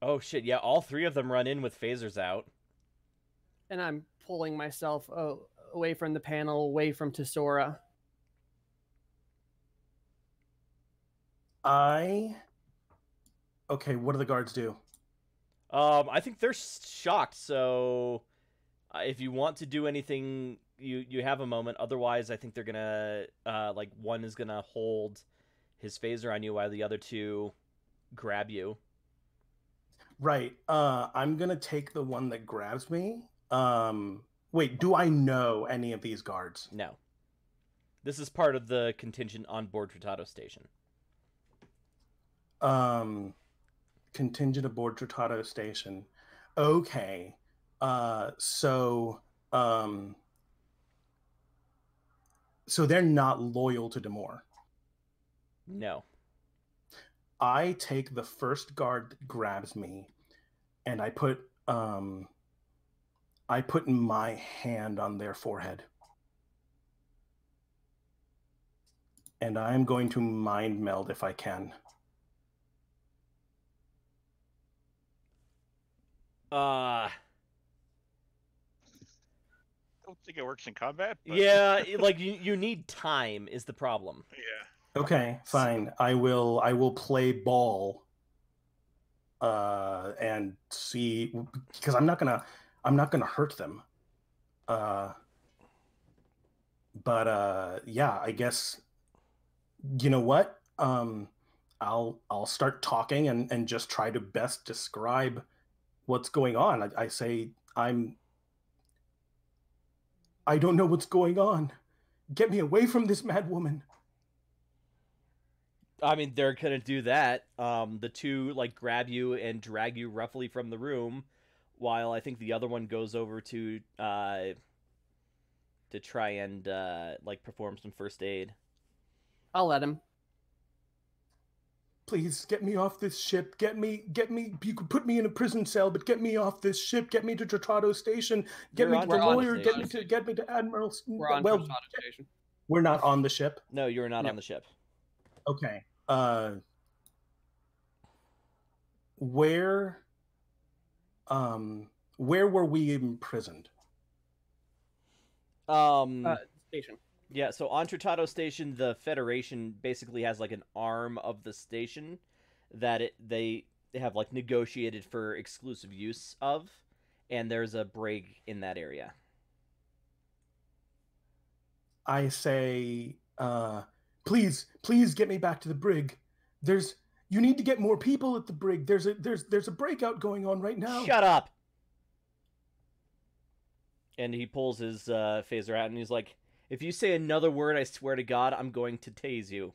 Oh, shit, yeah, all 3 of them run in with phasers out. And I'm pulling myself away from the panel, away from Tesora. Okay, what do the guards do? I think they're shocked, so if you want to do anything, you have a moment. Otherwise, I think they're gonna like one is gonna hold his phaser on you while the other two grab you. Right. I'm gonna take the one that grabs me. Wait, do I know any of these guards? No. This is part of the contingent on board Tratato Station. Contingent aboard Tratato Station. Okay. So they're not loyal to Demore. No. I take the first guard that grabs me, and I put my hand on their forehead. And I'm going to mind meld if I can. I don't think it works in combat. But... Yeah, like you need time is the problem. Yeah. Okay, fine. I will play ball. And see, because I'm not gonna hurt them. But yeah, I guess you know what? I'll start talking and just try to best describe what's going on. I say I don't know what's going on. Get me away from this mad woman. I mean, they're gonna do that. The two like grab you and drag you roughly from the room, while I think the other one goes over to try and like perform some first aid. I'll let him. Please get me off this ship. Get me. You could put me in a prison cell, but get me off this ship. Get me to Tratato Station. Get me to the lawyer. Get me to Admiral. We're on Tratato Station. We're not on the ship. No, you're not on the ship. Okay. Where were we imprisoned? Station. Yeah, so on Tratato Station, the Federation basically has like an arm of the station that they have like negotiated for exclusive use of, and there's a brig in that area. I say, please get me back to the brig. You need to get more people at the brig. There's a breakout going on right now. Shut up. And he pulls his phaser out and he's like, if you say another word, I swear to God, I'm going to tase you.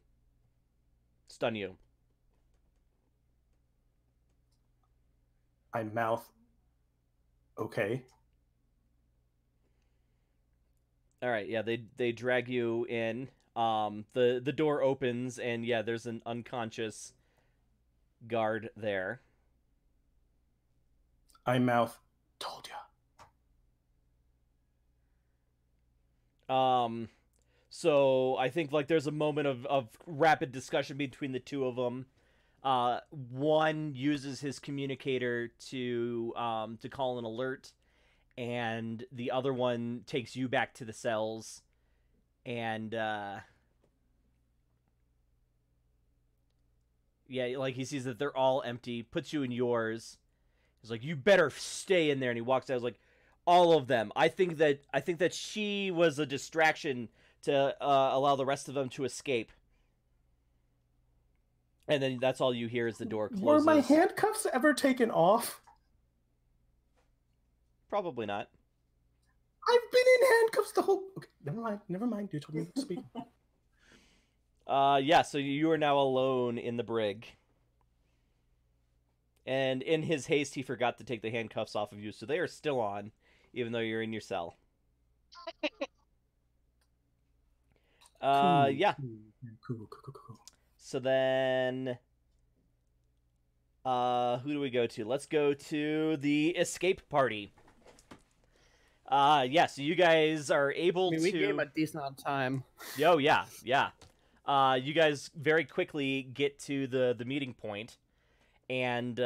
Stun you. I mouth, okay. All right, yeah, they drag you in. The door opens and yeah, there's an unconscious guard there. I mouth, told ya. So I think like there's a moment of rapid discussion between the two of them. One uses his communicator to call an alert, and the other one takes you back to the cells, and yeah, like he sees that they're all empty, puts you in yours. He's like, "You better stay in there," and he walks out. I was like, all of them. I think that she was a distraction to allow the rest of them to escape. And then that's all you hear is the door closes. Were my handcuffs ever taken off? Probably not. I've been in handcuffs the whole... Okay, never mind. You told me to speak. Yeah, so you are now alone in the brig. And in his haste, he forgot to take the handcuffs off of you, so they are still on, even though you're in your cell. Yeah. Cool. So then, who do we go to? Let's go to the escape party. Yeah, so you guys are able to... We gave him a decent amount of time. Oh, yeah. You guys very quickly get to the meeting point, and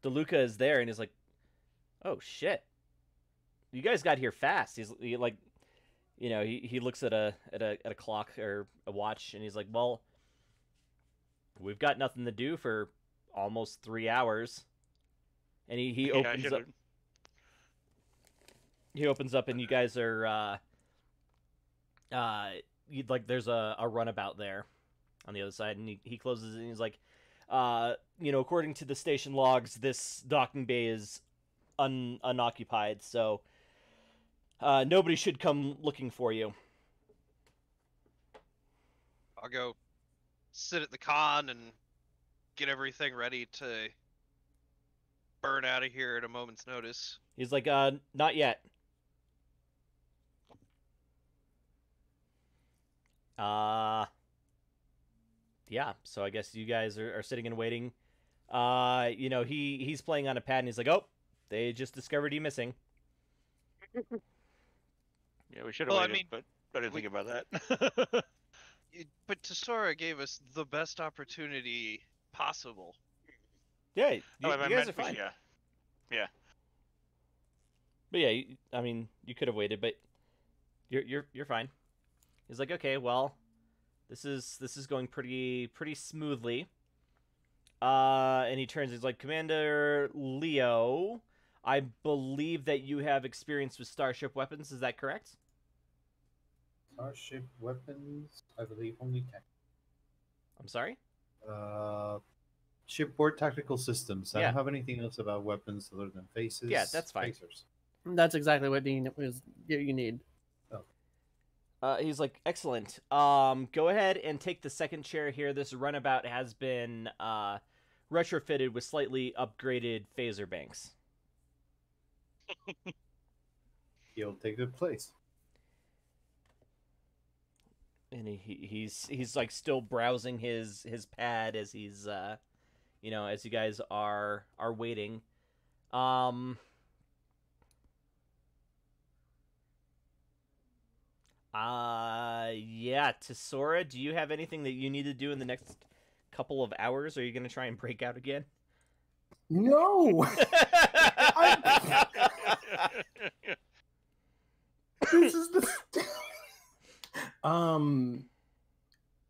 DeLuca is there, and he's like, "Oh shit, you guys got here fast." He like, you know, he looks at a clock or a watch, and he's like, "Well, we've got nothing to do for almost 3 hours." And he opens up. he opens up, and you guys are there's a runabout there on the other side, and he closes it, and he's like, according to the station logs, this docking bay is unoccupied, so nobody should come looking for you. I'll go sit at the con and get everything ready to burn out of here at a moment's notice. He's like, not yet. Yeah, so I guess you guys are sitting and waiting. He's playing on a pad, and he's like, oh, they just discovered you missing. Yeah, we should have waited, but I didn't think about that. But Tesora gave us the best opportunity possible. Yeah, you guys are fine. Yeah. But yeah, you could have waited, but you're fine. He's like, okay, well, this is going pretty smoothly. And he turns. He's like, Commander Leo, I believe that you have experience with starship weapons. Is that correct? Starship weapons, I believe only tech. I'm sorry? Shipboard tactical systems. I Yeah. don't have anything else about weapons other than faces. Yeah, that's fine. Phasers. That's exactly what you need. He's like, excellent. Go ahead and take the second chair here. This runabout has been retrofitted with slightly upgraded phaser banks. He'll take the place. And he's like still browsing his pad as he's as you guys are waiting. Yeah, Tesora, do you have anything that you need to do in the next couple of hours? Or are you going to try and break out again? No. This is the.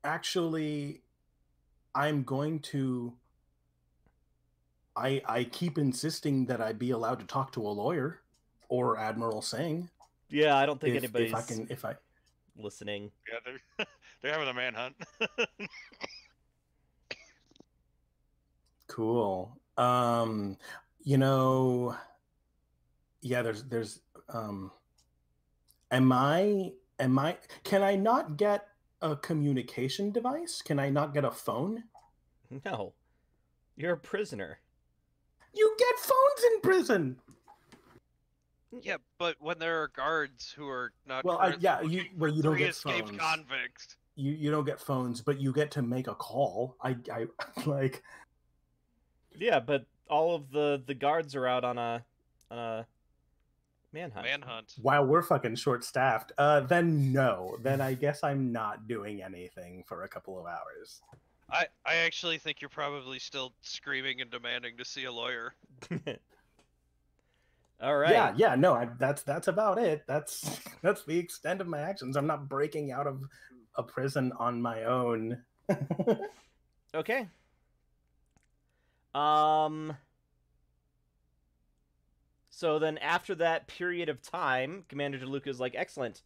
Actually, I'm going to. I keep insisting that I be allowed to talk to a lawyer or Admiral Singh. Yeah, I don't think if anybody's listening. Yeah, they're having a manhunt. Cool. Yeah, there's am I can I not get a communication device? Can I not get a phone? No. You're a prisoner. You get phones in prison. Yeah, but when there are guards who are not Well, you don't get escaped phones. convicts. You don't get phones, but you get to make a call. I like. Yeah, but all of the guards are out on a manhunt. Wow, we're fucking short-staffed. Then no. Then I guess I'm not doing anything for a couple of hours. I actually think you're probably still screaming and demanding to see a lawyer. All right. Yeah, no, that's about it. That's the extent of my actions. I'm not breaking out of a prison on my own. Okay. So then after that period of time, Commander DeLuca is like, excellent.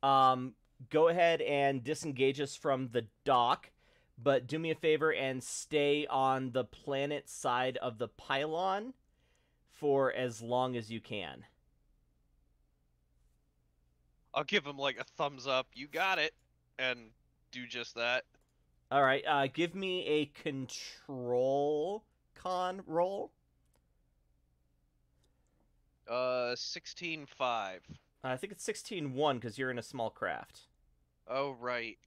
Go ahead and disengage us from the dock, but do me a favor and stay on the planet side of the pylon for as long as you can. I'll give him like a thumbs up. You got it, and do just that. All right. Give me a control con roll. 16.5. I think it's 16-1 because you're in a small craft. Oh right.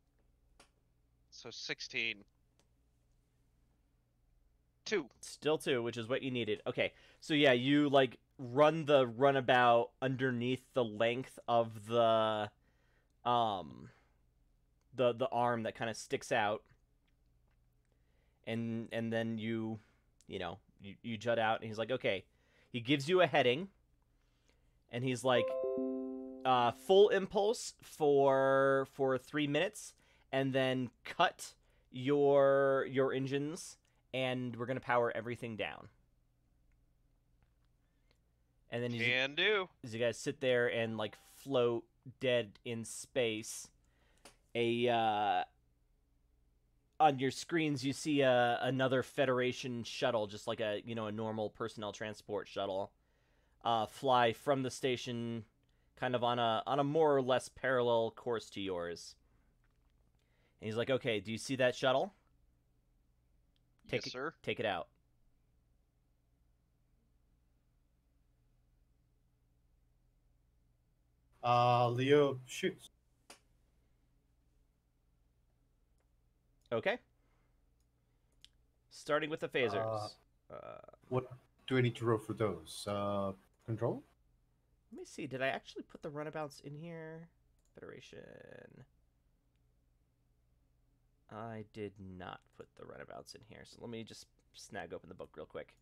So 16. 2. Still 2, which is what you needed. Okay, so yeah, you like run the runabout underneath the length of the arm that kind of sticks out, and then you jut out, and he's like, okay, he gives you a heading, and he's like, full impulse for 3 minutes, and then cut your engines, and we're gonna power everything down. And then Can do. as you guys sit there and like float dead in space, on your screens you see another Federation shuttle, just like a normal personnel transport shuttle, fly from the station, kind of on a more or less parallel course to yours. And he's like, "Okay, do you see that shuttle? Yes, sir. Take it out." Leo shoots. Okay. Starting with the phasers. What do I need to roll for those? Control? Let me see. Did I actually put the runabouts in here? Federation. I did not put the runabouts in here, so let me just snag open the book real quick.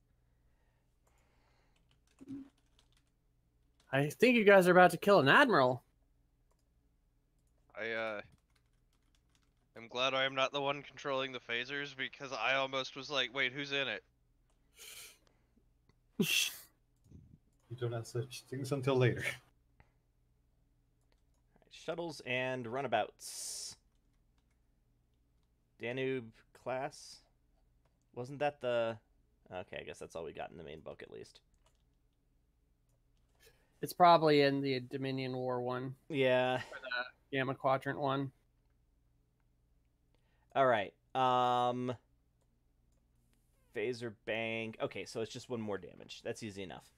I think you guys are about to kill an admiral. I'm glad I am not the one controlling the phasers, because I almost was like, wait, who's in it? You don't have such things until later. Shuttles and runabouts. Danube class. Wasn't that the... Okay, I guess that's all we got in the main book, at least. It's probably in the Dominion War one. Yeah. Or the Gamma Quadrant one. All right. Phaser bang. Okay, so it's just one more damage. That's easy enough.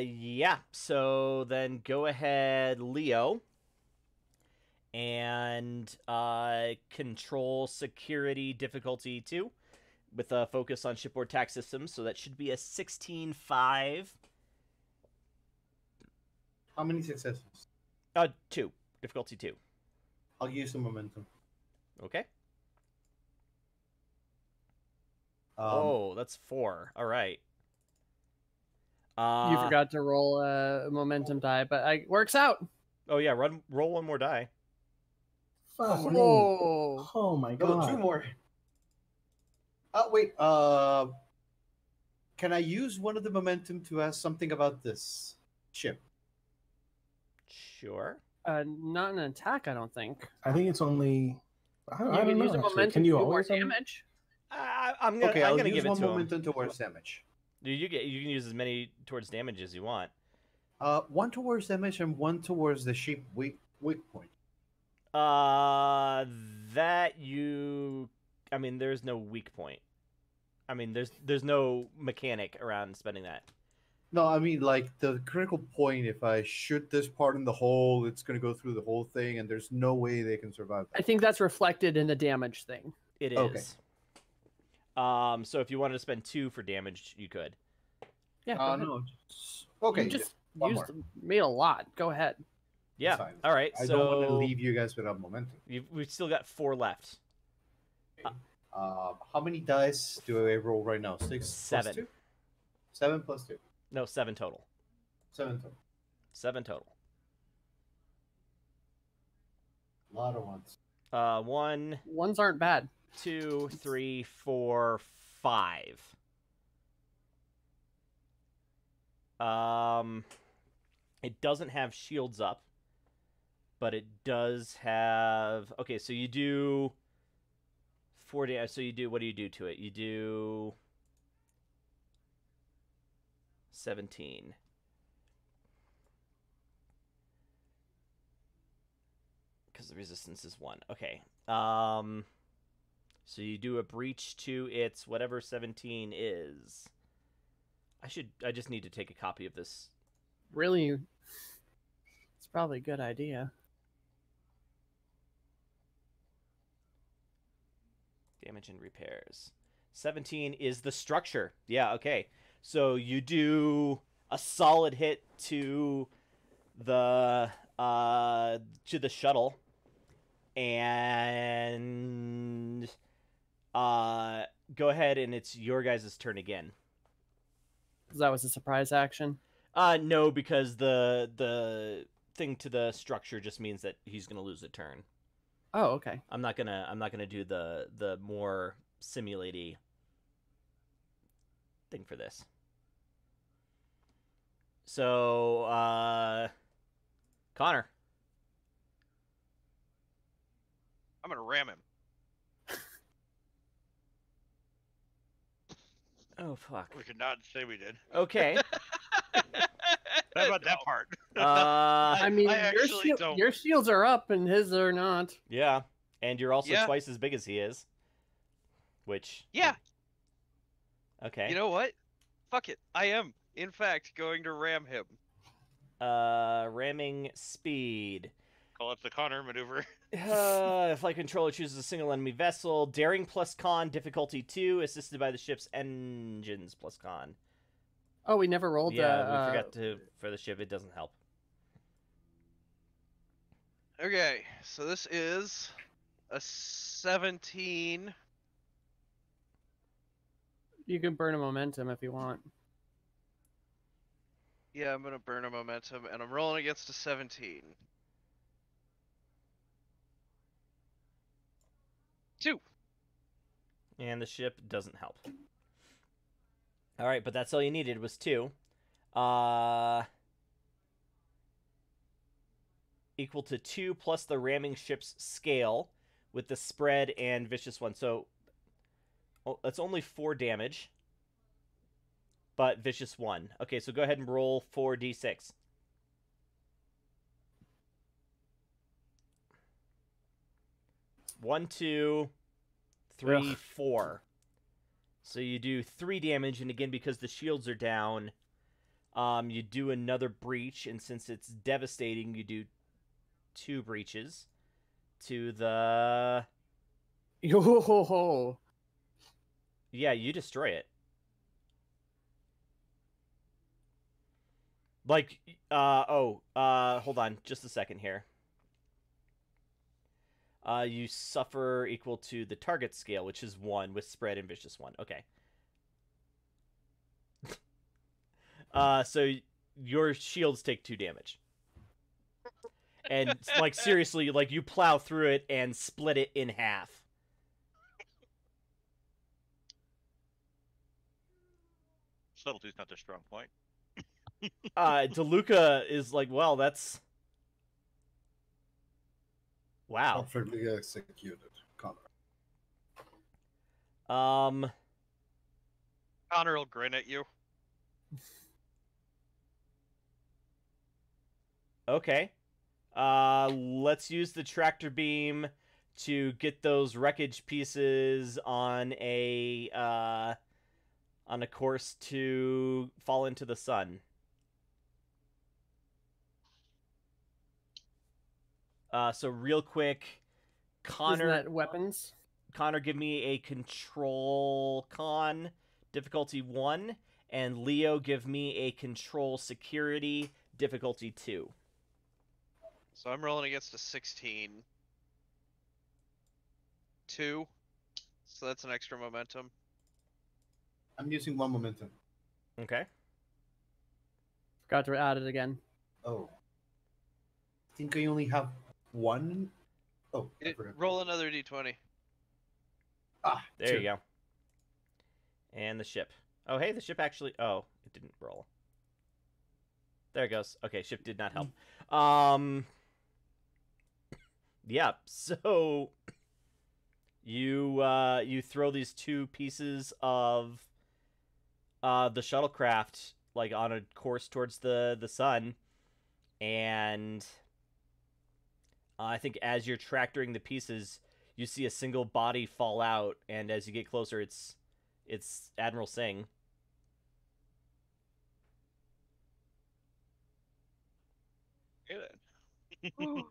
Yeah. So then go ahead, Leo, and control security difficulty 2 with a focus on shipboard tax systems. So that should be a 16-5. How many successes? 2. Difficulty 2. I'll use the momentum. Okay. Oh, that's 4. All right. You forgot to roll a momentum die, but it works out. Oh yeah, roll one more die. Fuck me. Oh, Oh my Go god. 2 more. Oh wait. Can I use one of the momentum to ask something about this ship? Sure. not an attack, I don't think. I think it's only. I You don't can know. use a Actually. momentum Can you to do more always have- damage. I'm gonna I'll give use it one to him. momentum towards damage. You can use as many towards damage as you want. 1 towards damage and 1 towards the ship weak point. That you. I mean, there's no weak point. I mean, there's no mechanic around spending that. No, I mean like the critical point. If I shoot this part in the hole, it's going to go through the whole thing, and there's no way they can survive that. I think that's reflected in the damage thing. It is. Okay. So if you wanted to spend 2 for damage, you could. Yeah. go ahead. No. Okay. You just one more. made a lot. Go ahead. Yeah. Fine. All right. I so don't want to leave you guys without momentum. we've still got 4 left. How many dice do I roll right now? 6 7. plus 2? 7 plus 2. No, 7 total. 7 total. 7 total. A lot of ones. 1, Ones aren't bad. 2, 3, 4, 5. It doesn't have shields up, but it does have. Okay, so you do 40. So you do. What do you do to it? You do 17. Because the resistance is 1. Okay. So you do a breach to its whatever 17 is. I just need to take a copy of this. Really, it's probably a good idea. Damage and repairs. 17 is the structure. Yeah, okay. So you do a solid hit to the shuttle, and go ahead, and it's your guys' turn again. Because that was a surprise action. No, because the thing to the structure just means that he's gonna lose a turn. Oh, okay. I'm not gonna do the more simulaty thing for this. So, Connor. I'm gonna ram him. Oh, fuck. We could not say we did. Okay. How about that part? I mean, I your, actually don't. your shields are up and his are not. Yeah. And you're also Yeah. twice as big as he is. Which... Yeah. Okay. You know what? Fuck it. I am, in fact, going to ram him. Ramming speed. Call it the Connor maneuver. Flight controller chooses a single enemy vessel. Daring plus con, difficulty 2, assisted by the ship's engines plus con. Oh, we never rolled. Yeah, we forgot to for the ship. It doesn't help. Okay, so this is a 17. You can burn a momentum if you want. Yeah, I'm gonna burn a momentum, and I'm rolling against a 17. 2. And the ship doesn't help. All right, but that's all you needed was 2. Equal to 2 plus the ramming ship's scale with the spread and vicious one. So that's only 4 damage, but vicious 1. Okay, so go ahead and roll 4d6. One, 2, 3, Ugh. 4. So you do 3 damage, and again, because the shields are down, you do another breach, and since it's devastating, you do 2 breaches to the... Yo. Yeah, you destroy it. Like, hold on, just a second here. You suffer equal to the target scale, which is 1 with spread and vicious 1. Okay. So your shields take 2 damage. And, like, seriously, like, you plow through it and split it in half. Subtlety's not their strong point. DeLuca is like, well, that's... Wow. Perfectly executed, Connor. Connor will grin at you. Okay. Let's use the tractor beam to get those wreckage pieces on a course to fall into the sun. So real quick, Isn't Connor, that weapons? Connor, give me a control con, difficulty 1, and Leo, give me a control security, difficulty 2. So I'm rolling against a 16. 2. So that's an extra momentum. I'm using 1 momentum. Okay. Forgot to add it again. Oh. I think I only have 1. Oh, I forgot. Roll another d20. Ah, There 2. you go. And the ship. Oh, hey, the ship actually... Oh, it didn't roll. There it goes. Okay, ship did not help. Yeah, so... You throw these 2 pieces of the shuttlecraft, like, on a course towards the sun. And I think as you're tractoring the pieces... You see a single body fall out, and as you get closer, it's Admiral Singh. Okay, then.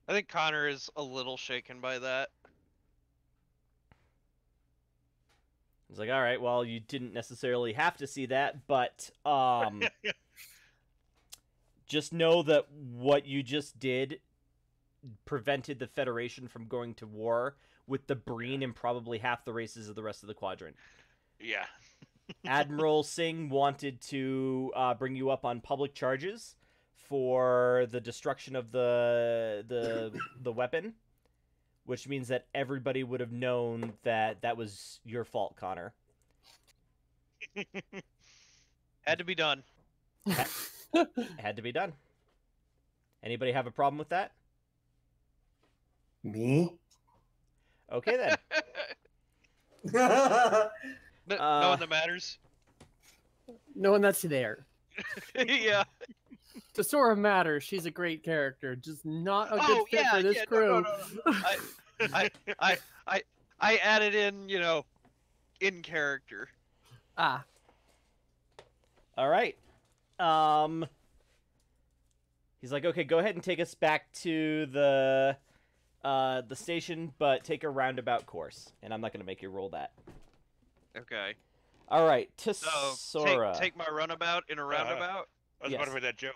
I think Connor is a little shaken by that. It's like, all right, well, you didn't necessarily have to see that, but just know that what you just did prevented the Federation from going to war with the Breen and probably half the races of the rest of the quadrant. Yeah. Admiral Singh wanted to bring you up on public charges for the destruction of the weapon, which means that everybody would have known that that was your fault, Connor. Had to be done. Had to be done. Anybody have a problem with that? Me? Okay then. No one that matters. No one that's there. Yeah. Tesora matters. She's a great character, just not a good fit for this No, crew. I added in, in character. Ah, All right. He's like, okay, go ahead and take us back to the station, but take a roundabout course, and I'm not going to make you roll that. Okay. All right, So Tesora. take my runabout in a roundabout. I was Yes. about to make that joke.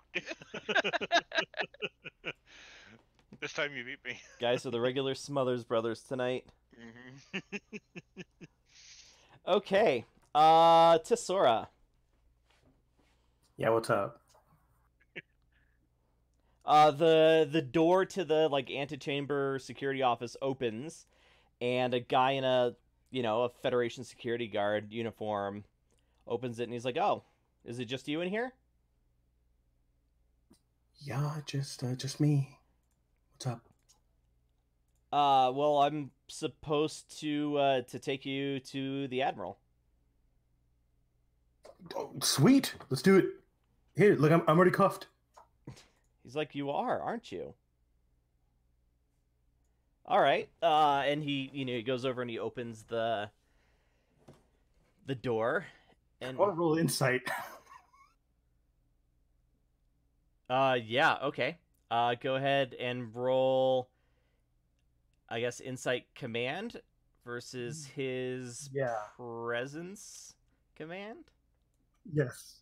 This time you beat me. Guys are the regular Smothers brothers tonight. Mm-hmm. Okay, Tesora. Yeah, what's up? The door to the antechamber security office opens, and a guy in a Federation security guard uniform opens it, and he's like, "Oh, is it just you in here?" Yeah, just me. What's up? Well, I'm supposed to take you to the Admiral. Oh, sweet. Let's do it. Here, look, I'm already cuffed. He's like, "You are, aren't you?" All right. And he goes over and he opens the door, I and want to roll insight. yeah, okay. Go ahead and roll, I guess, Insight Command versus his Yeah. Presence Command. Yes.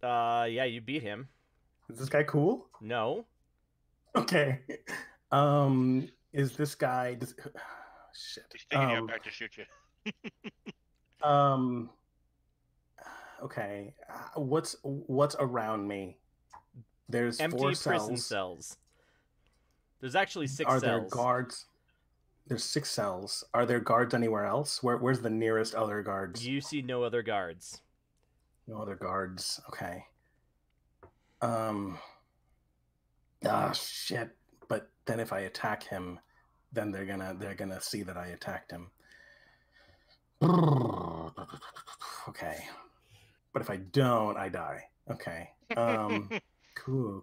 Yeah, you beat him. Is this guy cool? No. Okay. Is this guy? Shit. He's taking you back to shoot you. Okay. What's around me? There's Empty 4 prison cells. cells. There's actually 6 Are cells. there guards? There's 6 cells. Are there guards anywhere else? Where's the nearest other guards? You see no other guards. No other guards. Okay. Shit. But then if I attack him, then they're gonna see that I attacked him. Okay. But if I don't, I die. Okay. Cool.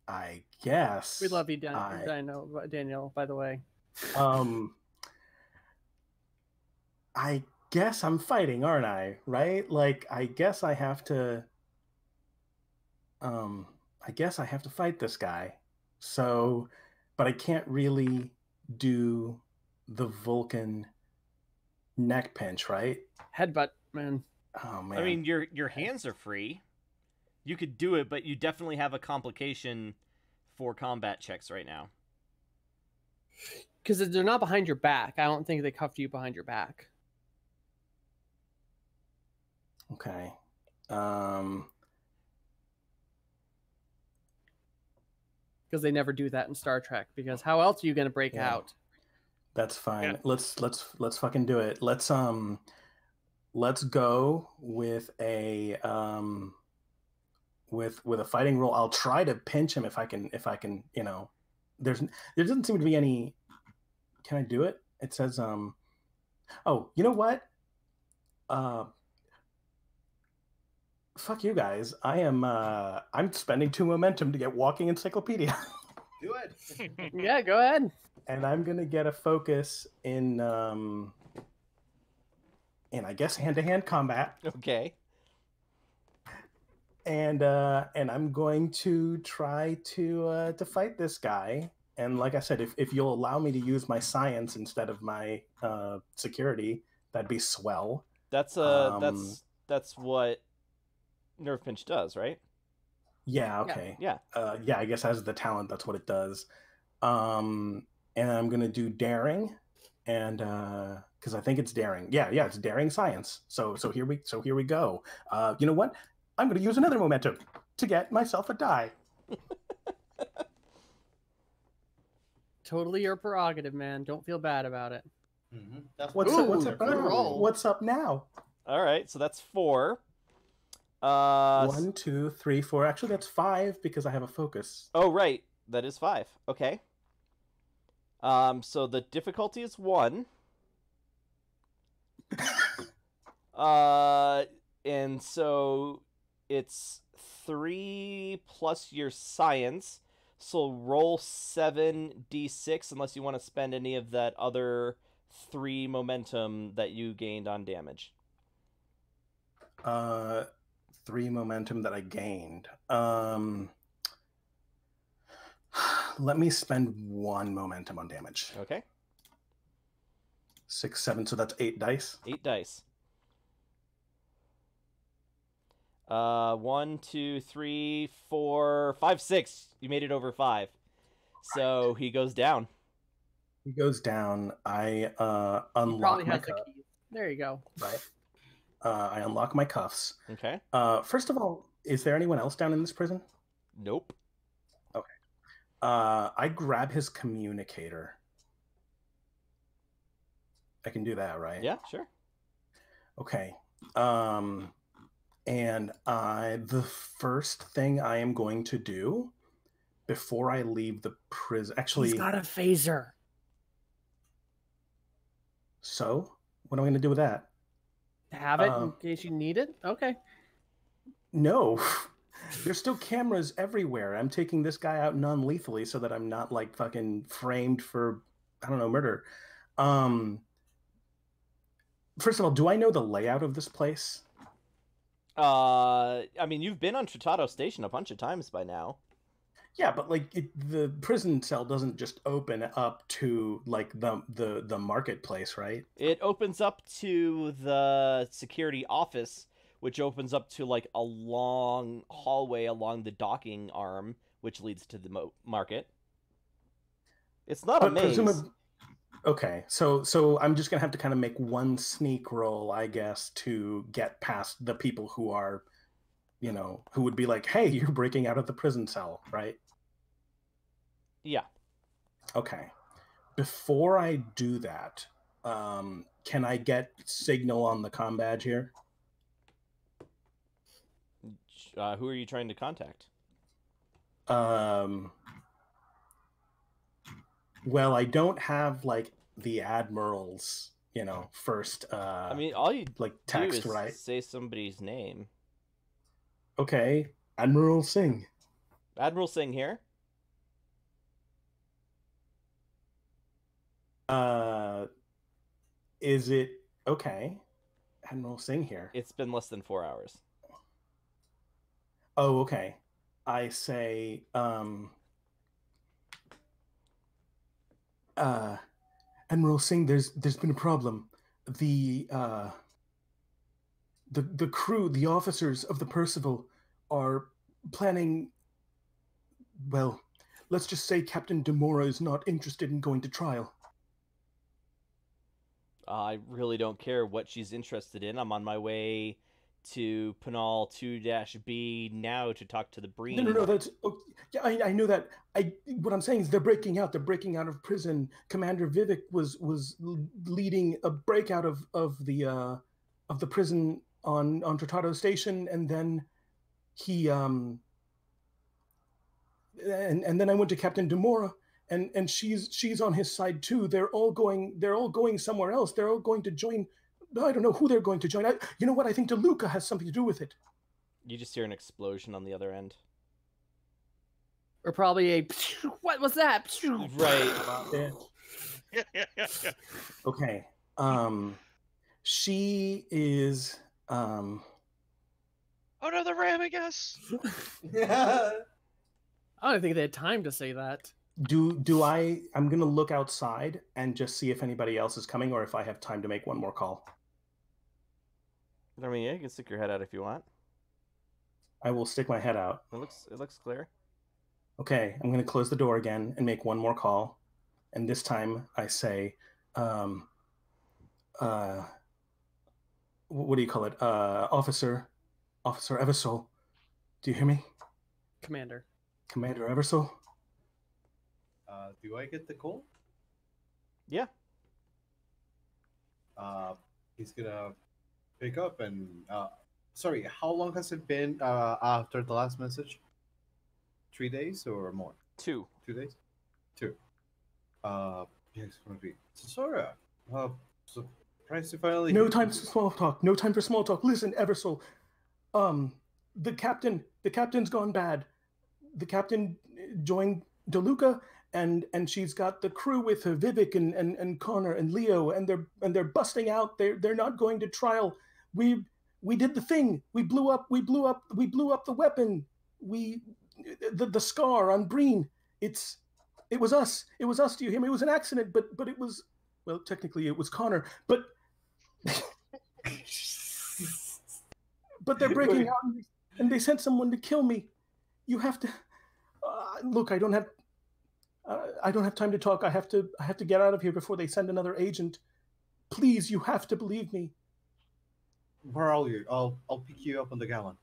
I guess we love you, Daniel. By the way. I guess I'm fighting, aren't I? Right? Like, I guess I have to fight this guy. So, but I can't really do the Vulcan neck pinch, right? Headbutt, man. Oh man. I mean, your hands are free. You could do it, but you definitely have a complication for combat checks right now. Because they're not behind your back. I don't think they cuffed you behind your back. Okay. Because they never do that in Star Trek. Because how else are you going to break out? That's fine. Yeah. Let's fucking do it. Let's go with a with a fighting roll. I'll try to pinch him if I can, there doesn't seem to be any. Can I do it? It says oh, you know what? Fuck you guys. I'm spending 2 momentum to get walking encyclopedia. Do it. Yeah, go ahead. And I'm gonna get a focus in I guess hand-to-hand combat. Okay. And I'm going to try to fight this guy. And like I said, if you'll allow me to use my science instead of my security, that'd be swell. That's what Nerve Pinch does, right? Yeah. Okay. Yeah. Yeah. I guess as the talent, that's what it does. And I'm gonna do daring, and because I think it's daring. Yeah, it's daring science. So here we go. You know what? I'm gonna use another momentum to get myself a die. Totally your prerogative, man. Don't feel bad about it. That's What's what up? What's they're up for. now? What's up now? All right, so that's 4. 1, 2, 3, 4. Actually, that's 5 because I have a focus. Oh, right. That is 5. Okay. So the difficulty is 1. And so it's 3 plus your science. So roll 7d6 unless you want to spend any of that other 3 momentum that you gained on damage. 3 momentum that I gained. Let me spend 1 momentum on damage. Okay. 6, 7. So that's 8 dice. 8 dice. 1, 2, 3, 4, 5, 6. You made it over 5. So he goes down. He goes down. I unlock Probably my has the cuff. key. There you go. Right. I unlock my cuffs. Okay. First of all, is there anyone else down in this prison? Nope. I grab his communicator. I can do that, right? Yeah, sure. Okay. And the first thing I am going to do before I leave the prison, actually, He's got a phaser. So what am I going to do with that? Have it in case you need it? Okay. No. There's still cameras everywhere. I'm taking this guy out non-lethally so that I'm not like fucking framed for, I don't know, murder. First of all, do I know the layout of this place? I mean, you've been on Tratado Station a bunch of times by now. Yeah, but like the prison cell doesn't just open up to like the marketplace, right? It opens up to the security office, which opens up to like a long hallway along the docking arm, which leads to the market. It's not a maze. Okay, so I'm just gonna have to kind of make one sneak roll, I guess, to get past the people who are, you know, who would be like, "Hey, you're breaking out of the prison cell," right? Yeah. Okay. Before I do that, can I get signal on the comm badge here? Who are you trying to contact? Well, I don't have like the admiral's, you know, first. I mean, all you like text, do is right? say somebody's name. Okay, Admiral Singh. Admiral Singh here. Is it okay? Admiral Singh here. It's been less than 4 hours. Oh, okay. I say, Admiral Singh, there's been a problem. The crew, the officers of the Percival are planning, well, let's just say Captain Demora is not interested in going to trial. I really don't care what she's interested in. I'm on my way to Penal 2-B now to talk to the Breen. No, that's... Oh, yeah, I know that. What I'm saying is they're breaking out. They're breaking out of prison. Commander Vivek was leading a breakout of the prison on Tratado Station, and then he and then I went to Captain Demora, and she's on his side too. They're all going somewhere else. They're all going to join. I don't know who they're going to join. You know what? I think DeLuca has something to do with it. You just hear an explosion on the other end. Or probably a what was that? Right. Okay. She is Oh no, the ram, I guess. Yeah. I don't think they had time to say that. I'm gonna look outside and just see if anybody else is coming or if I have time to make one more call. I mean, yeah, you can stick your head out if you want. I will stick my head out. It looks clear. Okay, I'm gonna close the door again and make one more call. And this time I say, what do you call it? Officer Eversole. Do you hear me? Commander Commander Eversole? Do I get the call? Yeah. He's gonna pick up and sorry, how long has it been after the last message? 3 days or more? 2. 2 days? Two. Yeah, it's gonna be Sora. Surprised to finally. No time for small talk. No time for small talk. Listen, Eversoul. The captain's gone bad. The captain joined DeLuca, and she's got the crew with her, Vivek and Connor and Leo, and they're busting out. They're not going to trial. We did the thing. We blew up the weapon. The scar on Breen. It was us. It was us. Do you hear me? It was an accident, but it was, well, technically it was Connor, but but they're breaking out, and they sent someone to kill me. You have to look. I don't have time to talk. I have to get out of here before they send another agent. Please, you have to believe me. Where are you? I'll pick you up on the gallon.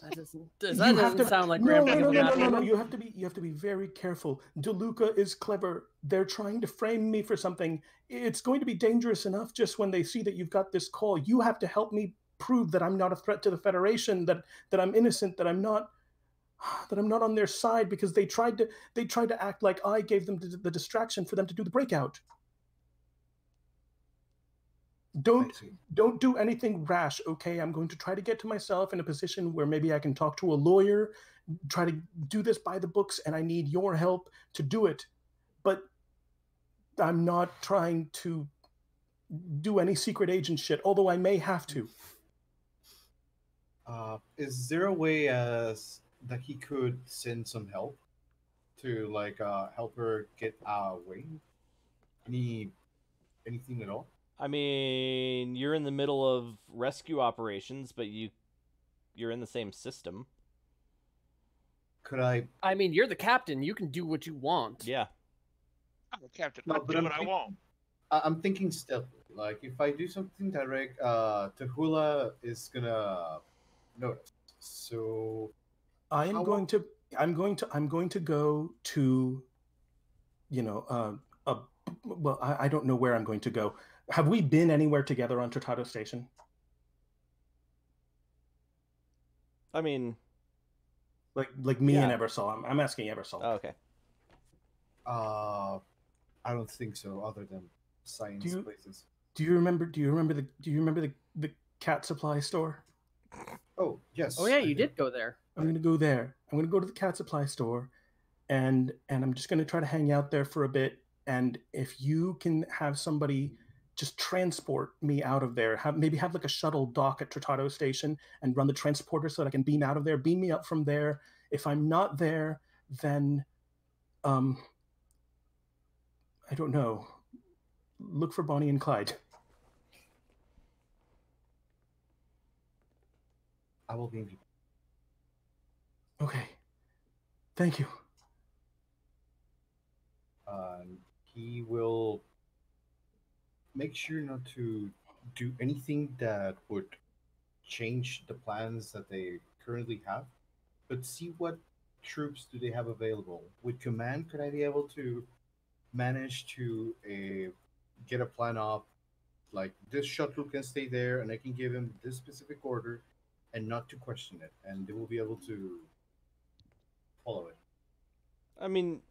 That doesn't sound like no. ramping. You have to be very careful. DeLuca is clever. They're trying to frame me for something. It's going to be dangerous enough just when they see that you've got this call. You have to help me prove that I'm not a threat to the Federation, that I'm innocent, that I'm not on their side, because they tried to act like I gave them the distraction for them to do the breakout. Don't do anything rash, okay? I'm going to try to get to myself in a position where maybe I can talk to a lawyer, try to do this by the books, and I need your help to do it. But I'm not trying to do any secret agent shit, although I may have to. Is there a way that he could send some help to help her get away? Anything at all? I mean, you're in the middle of rescue operations, but you're in the same system. Could I? I mean, you're the captain. You can do what you want. Yeah. I'm a captain. No, I'll but do what I want. I'm thinking stealthily. Like if I do something direct, Tahula is gonna notice. So I'm going to go to, well, I don't know where I'm going to go. Have we been anywhere together on Tratado Station? I mean, like me and Eversol. I'm asking Eversol. Oh, okay. I don't think so. Other than science places. Do you remember the cat supply store? Oh yes. Oh yeah, you did go there. I'm gonna go there. I'm gonna go to the cat supply store, and I'm just gonna try to hang out there for a bit. And if you can have somebody just transport me out of there, maybe have like a shuttle dock at Tratado Station and run the transporter so that I can beam out of there. Beam me up from there. If I'm not there, then I don't know. Look for Bonnie and Clyde. I will beam you. Okay. Thank you. He will make sure not to do anything that would change the plans that they currently have, but see what troops do they have available. With command, could I be able to manage to get a plan up, like this shuttle can stay there and I can give him this specific order and not to question it, and they will be able to follow it. I mean,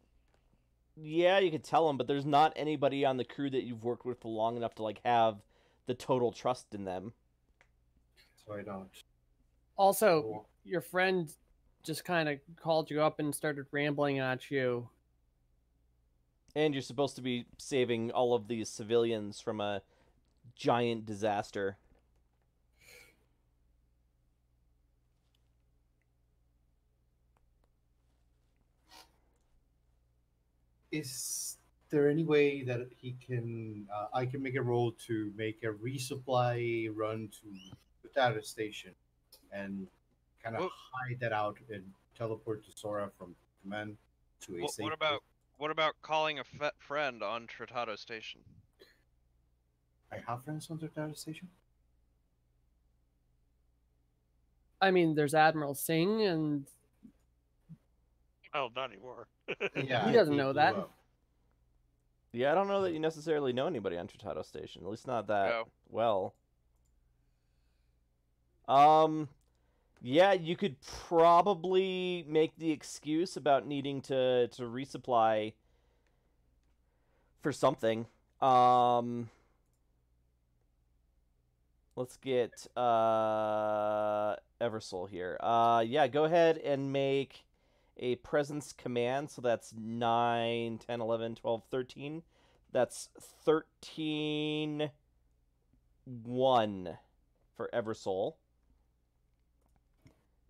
yeah, you could tell them, but there's not anybody on the crew that you've worked with for long enough to have the total trust in them. So I don't. Also, your friend just kind of called you up and started rambling at you. And you're supposed to be saving all of these civilians from a giant disaster. Is there any way that he can? I can make a roll to make a resupply run to the data station, and kind of hide that out and teleport to Sora from command to a safe. What about calling a friend on Tratado Station? I have friends on the data station. I mean, there's Admiral Singh, and Well, not anymore. Yeah, He doesn't know blew that. up. Yeah, I don't know that you necessarily know anybody on Tritado Station. At least not that Oh. well. Yeah, you could probably make the excuse about needing to resupply for something. Let's get Eversoul here. Yeah, go ahead and make a presence command. So that's 9, 10, 11, 12, 13. That's 13 1 for Eversoul.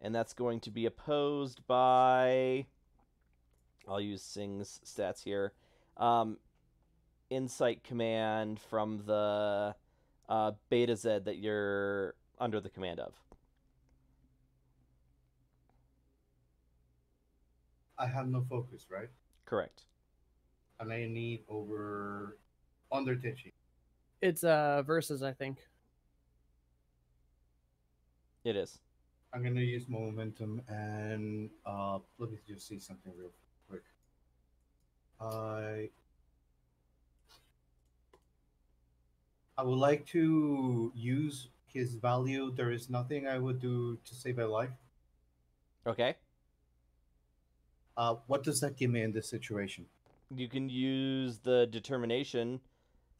And that's going to be opposed by, I'll use Sing's stats here, Insight command from the Beta Z that you're under the command of. I have no focus, right? Correct. And I need under teaching. It's versus, I think. It is. I'm gonna use momentum and let me just see something real quick. I would like to use his value. There is nothing I would do to save a life. Okay. What does that give me in this situation? You can use the determination.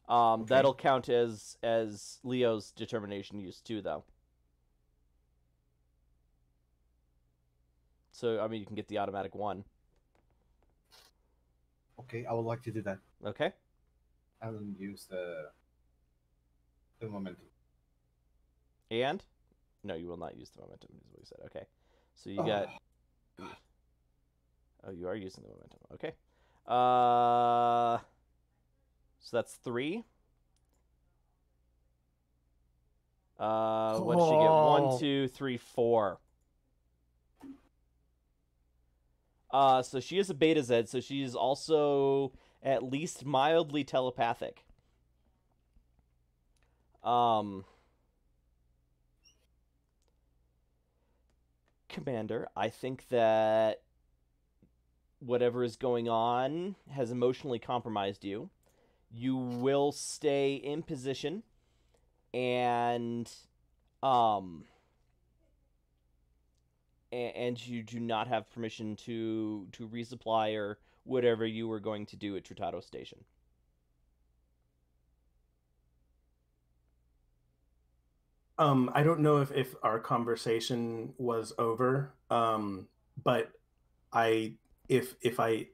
Okay. That'll count as Leo's determination use too, though. So, I mean, you can get the automatic 1. Okay, I would like to do that. Okay. And use the momentum. And? No, you will not use the momentum, is what you said. Okay. So you got... Oh, you are using the momentum. Okay. So that's 3. What did she get? 1, 2, 3, 4. So she is a Beta Z, so she's also at least mildly telepathic. Commander, I think that whatever is going on has emotionally compromised you. You will stay in position, and you do not have permission to resupply or whatever you were going to do at Tritado Station. I don't know if our conversation was over, but if I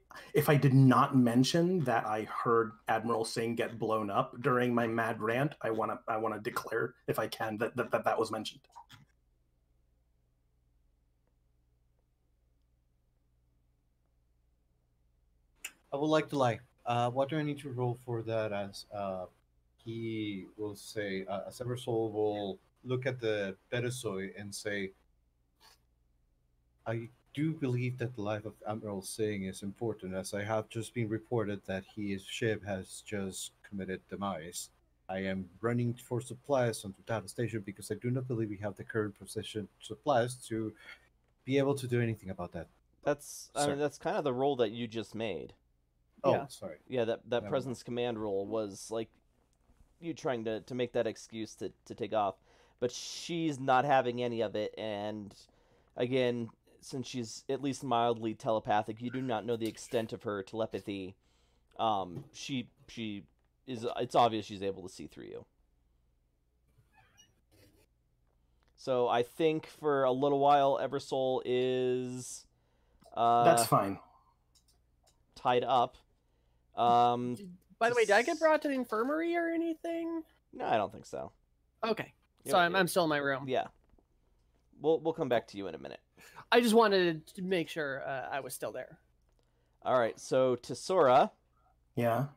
did not mention that I heard Admiral Singh get blown up during my mad rant, I wanna declare, if I can, that was mentioned. I would like to like. What do I need to roll for that? As he will say, as Eversoul will look at the Betasoi and say, I do believe that the life of Admiral Singh is important, as I have just been reported that his ship has just committed demise. I am running for supplies on Tritado Station because I do not believe we have the current position supplies to be able to do anything about that. I mean, that's kind of the role that you just made. Oh, Yeah. sorry. Yeah, that Never presence command role was like you trying to make that excuse to take off, but she's not having any of it. And again, since she's at least mildly telepathic, you do not know the extent of her telepathy. She is. It's obvious she's able to see through you. So I think for a little while, Eversoul is That's fine. tied up. By the way, did I get brought to the infirmary or anything? No, I don't think so. Okay, Yep, so I'm yep. still in my room. Yeah, we'll come back to you in a minute. I just wanted to make sure I was still there. All right, so Tesora, Yeah.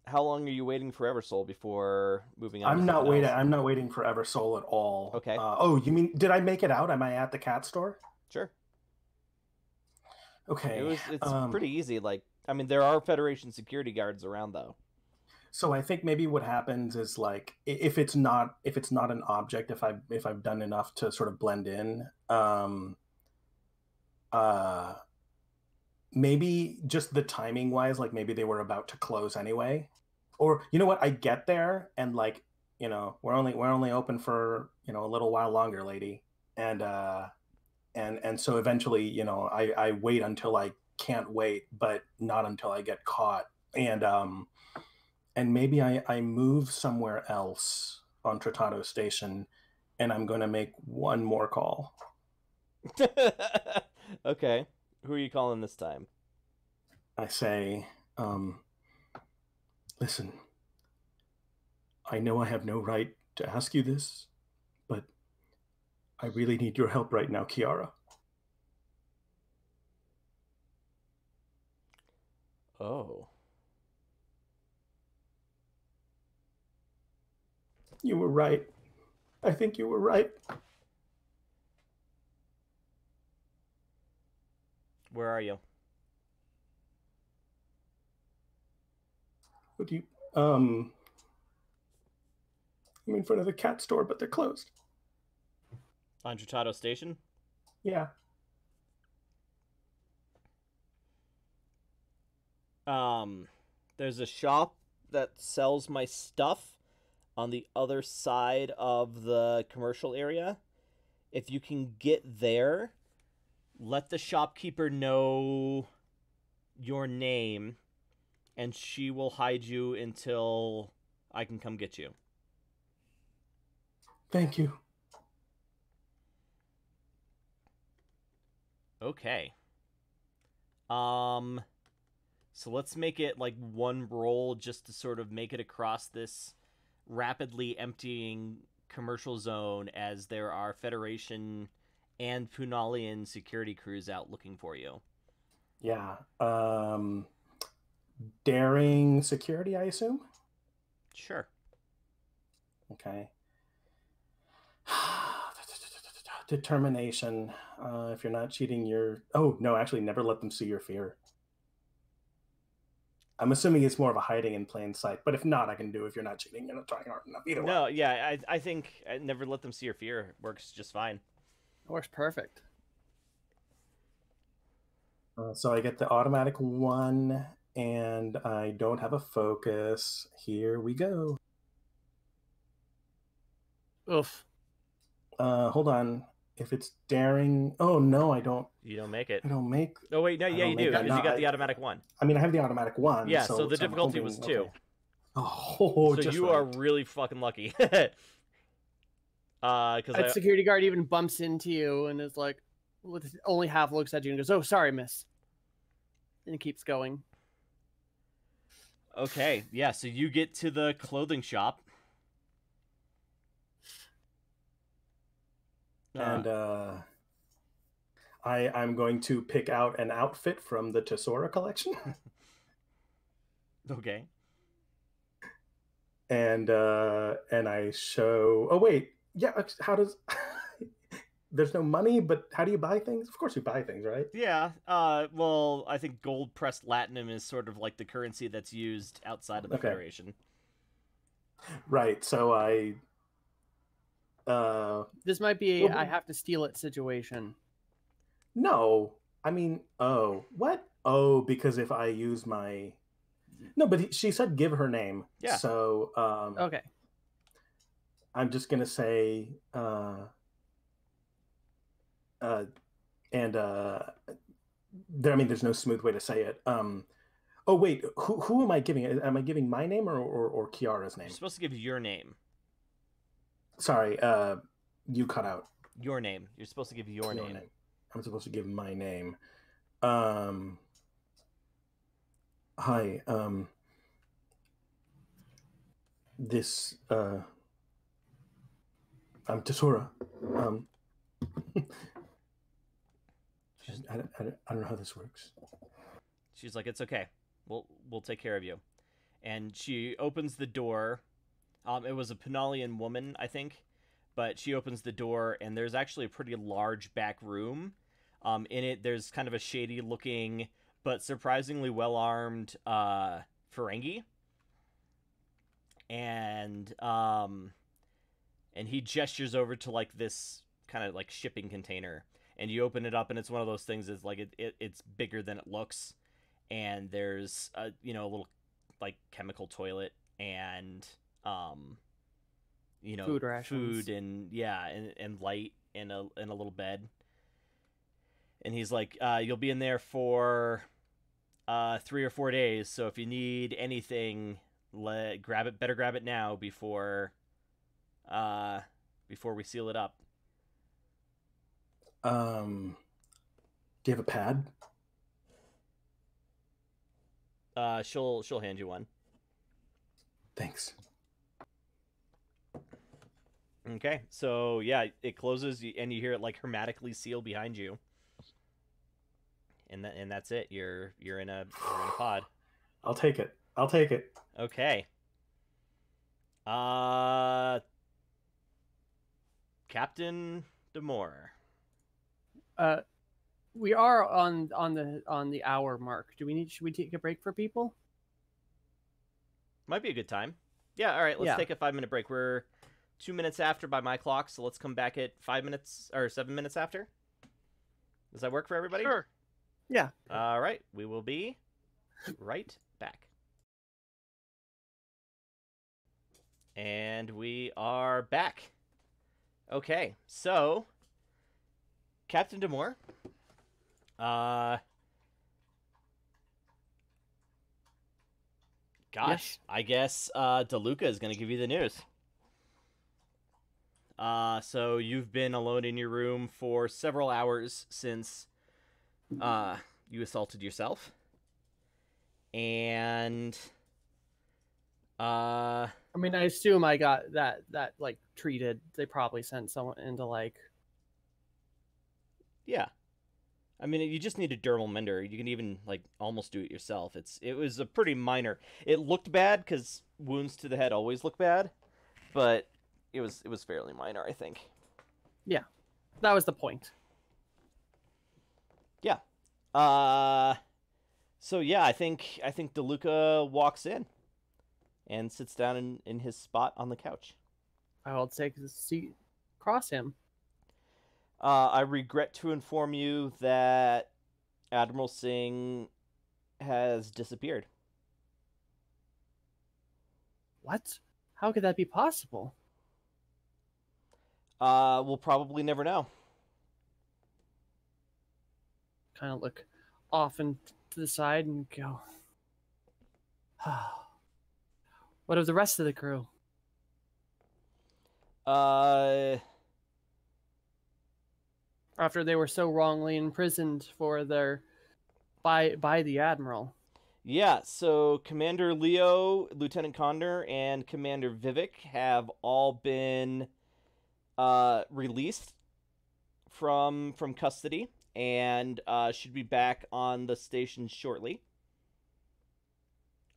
how long are you waiting for Eversoul before moving on? I'm to not something waiting. else? I'm not waiting for Eversoul at all. Okay. Oh, you mean, did I make it out? Am I at the cat store? Sure. Okay. It's pretty easy. Like, I mean, there are Federation security guards around, though. So I think maybe what happens is, like, if it's not an object, if I've done enough to sort of blend in, maybe just the timing wise, like maybe they were about to close anyway, or you know what? I get there and like we're only open for a little while longer, lady, and so eventually I wait until I can't wait, but not until I get caught, and maybe I move somewhere else on Tratado Station, and I'm going to make one more call. Okay. Who are you calling this time? I say, listen, I know I have no right to ask you this, but I really need your help right now, Kiara. Oh. You were right. I think you were right. Where are you? Would you, I'm in front of the cat store, but they're closed. On Tratado Station? Yeah. There's a shop that sells my stuff on the other side of the commercial area. If you can get there, let the shopkeeper know your name, and she will hide you until I can come get you. Thank you. Okay. So let's make it like one roll just to sort of make it across this rapidly emptying commercial zone as there are Federation and Punalian security crews out looking for you. Yeah. Daring security, I assume? Sure. Okay. Determination. If you're not cheating, you're... Oh, no, actually, never let them see your fear. I'm assuming it's more of a hiding in plain sight, but if not, I can do if you're not cheating, you're not trying hard enough. Either way. No, yeah, I think never let them see your fear works just fine. It works perfect. So I get the automatic 1, and I don't have a focus. Here we go. Oof. Hold on. If it's daring... Oh, no, I don't. You don't make it. I don't make... Oh, wait, no, yeah, you do, because you got the automatic 1. I mean, I have the automatic 1. Yeah, so the difficulty was 2. Okay. Oh, so just you right. are really fucking lucky. That security guard even bumps into you and is like, only half looks at you and goes, "Oh, sorry, miss," and it keeps going. Okay, yeah, so you get to the clothing shop. And I'm going to pick out an outfit from the Tesora collection. Okay. And I show... Oh, wait. Yeah, how does... There's no money, but how do you buy things? Of course you buy things, right? Yeah, well, I think gold-pressed latinum is sort of like the currency that's used outside of the Federation. Right, so I... This might be I have to steal it situation. No, I mean, oh, what? Oh, because if I use my... No, but she said give her name. Yeah. So, Okay. I'm just going to say, there's no smooth way to say it. Oh, wait, who am I giving? Am I giving my name or Kiara's name? You're supposed to give your name. Sorry, you cut out. Your name. You're supposed to give your name. I'm supposed to give my name. Hi, this, I'm Tesora. I don't know how this works. She's like, it's okay. We'll take care of you. And she opens the door. It was a Punalian woman, I think. But she opens the door, and there's actually a pretty large back room. In it, there's kind of a shady-looking, but surprisingly well-armed Ferengi. And he gestures over to, like, this kind of, like, shipping container. and you open it up, and it's one of those things. Is like it's bigger than it looks, and there's a a little like chemical toilet and Food rations. food and and light and a little bed. And he's like, you'll be in there for 3 or 4 days. So if you need anything, better grab it now before we seal it up. Do you have a pad? She'll hand you one. Thanks. Okay, so yeah, it closes, and you hear it like hermetically seal behind you, and that's it. You're in a pod. I'll take it. I'll take it. Okay. Captain Demore. We are on the hour mark. Should we take a break for people? Might be a good time. Yeah, all right, let's take a 5-minute break. We're 2 minutes after by my clock, so let's come back at 5 minutes or 7 minutes after. Does that work for everybody? Sure. Yeah. All right, we will be right back. And we are back. Okay, so Captain Demore, gosh, Yes. I guess DeLuca is going to give you the news. So you've been alone in your room for several hours since you assaulted yourself. And I mean, I assume I got that like treated. They probably sent someone into like. Yeah. I mean, you just need a dermal mender. You can even like almost do it yourself. It was a pretty minor. It looked bad because wounds to the head always look bad, but it was fairly minor, I think. Yeah, that was the point. Yeah. So yeah, I think DeLuca walks in and sits down in his spot on the couch. I will take the seat across him. I regret to inform you that Admiral Singh has disappeared. What? How could that be possible? We'll probably never know. Kind of look off and to the side and go. What of the rest of the crew? After they were so wrongly imprisoned for their by the admiral. Yeah, so Commander Leo, Lieutenant Condor, and Commander Vivek have all been released from custody and should be back on the station shortly.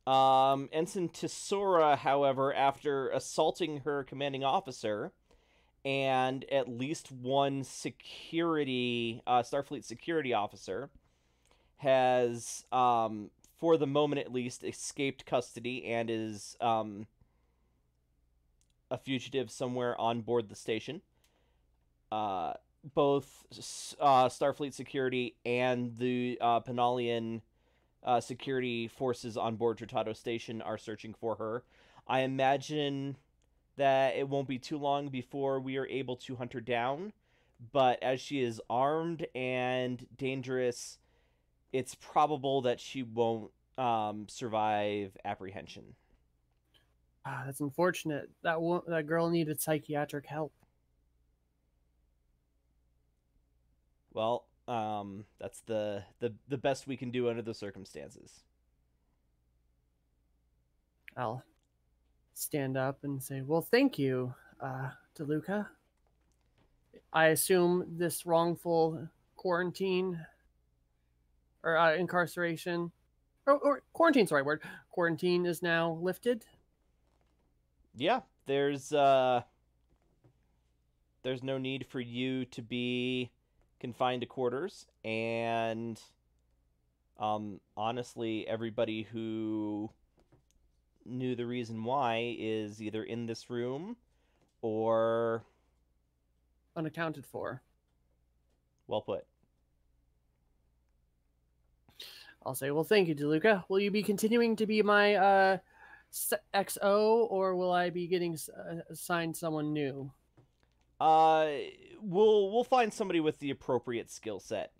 Ensign Tesora, however, after assaulting her commanding officer and at least one Starfleet security officer, has, for the moment at least, escaped custody and is a fugitive somewhere on board the station. Both Starfleet security and the Penalian security forces on board Tratado Station are searching for her. I imagine that it won't be too long before we are able to hunt her down, but as she is armed and dangerous, it's probable that she won't survive apprehension. That's unfortunate. That girl needed psychiatric help. Well, that's the best we can do under the circumstances. I'll stand up and say, well, thank you, DeLuca. I assume this wrongful quarantine or incarceration, or quarantine's the right word. Quarantine is now lifted. Yeah, there's no need for you to be confined to quarters, and honestly, everybody who knew the reason why is either in this room or Unaccounted for. Well put. I'll say, well, thank you, DeLuca. Will you be continuing to be my XO, or will I be getting assigned someone new? We'll find somebody with the appropriate skill set.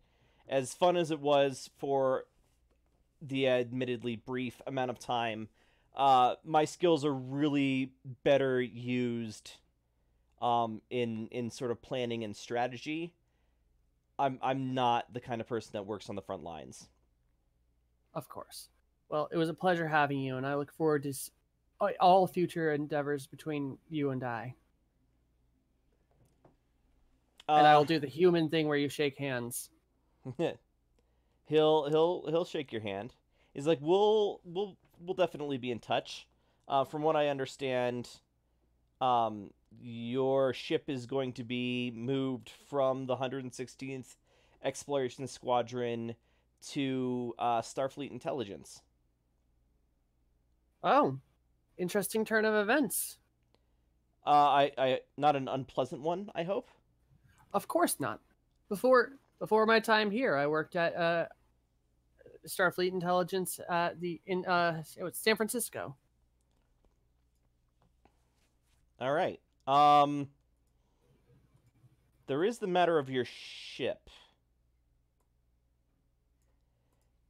As fun as it was for the admittedly brief amount of time, my skills are really better used in sort of planning and strategy. I'm not the kind of person that works on the front lines. Of course. Well, it was a pleasure having you, and I look forward to all future endeavors between you and I. And I'll do the human thing where you shake hands. He'll shake your hand. He's like, we'll definitely be in touch. From what I understand, your ship is going to be moved from the 116th Exploration Squadron to Starfleet Intelligence. Oh, interesting turn of events. I not an unpleasant one, I hope. Of course not. Before my time here, I worked at Starfleet Intelligence at San Francisco. All right. There is the matter of your ship.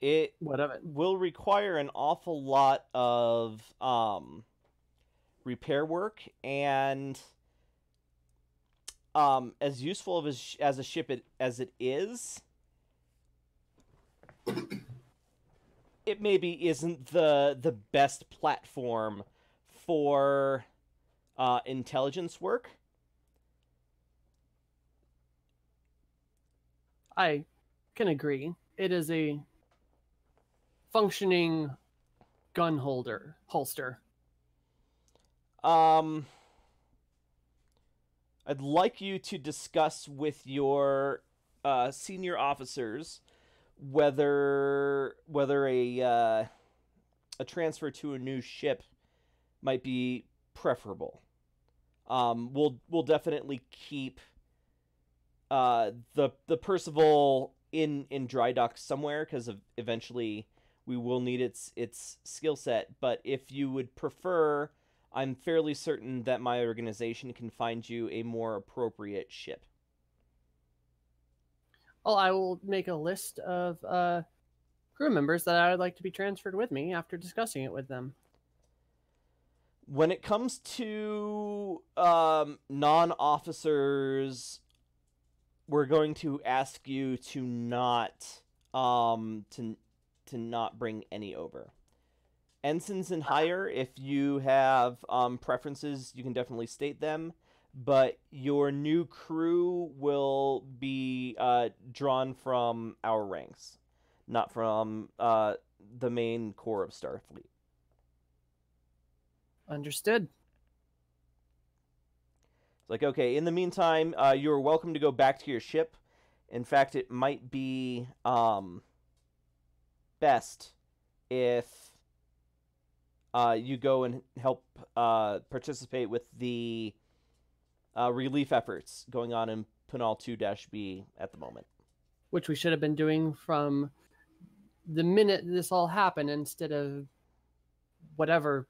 It What of it? will require an awful lot of repair work, and as useful as a ship as it is, it maybe isn't the best platform for intelligence work. I can agree. It is a functioning gun holster. I'd like you to discuss with your senior officers whether a transfer to a new ship might be preferable. We'll definitely keep the Percival in dry dock somewhere, because eventually we will need its skill set. But if you would prefer, I'm fairly certain that my organization can find you a more appropriate ship. Well, I will make a list of crew members that I would like to be transferred with me after discussing it with them. When it comes to non-officers, we're going to ask you to not not bring any over. Ensigns and higher, if you have preferences, you can definitely state them. But your new crew will be drawn from our ranks, not from the main core of Starfleet. Understood. It's like, okay, in the meantime, you're welcome to go back to your ship. In fact, it might be best if you go and help participate with the relief efforts going on in Punal 2-B at the moment. Which we should have been doing from the minute this all happened, instead of whatever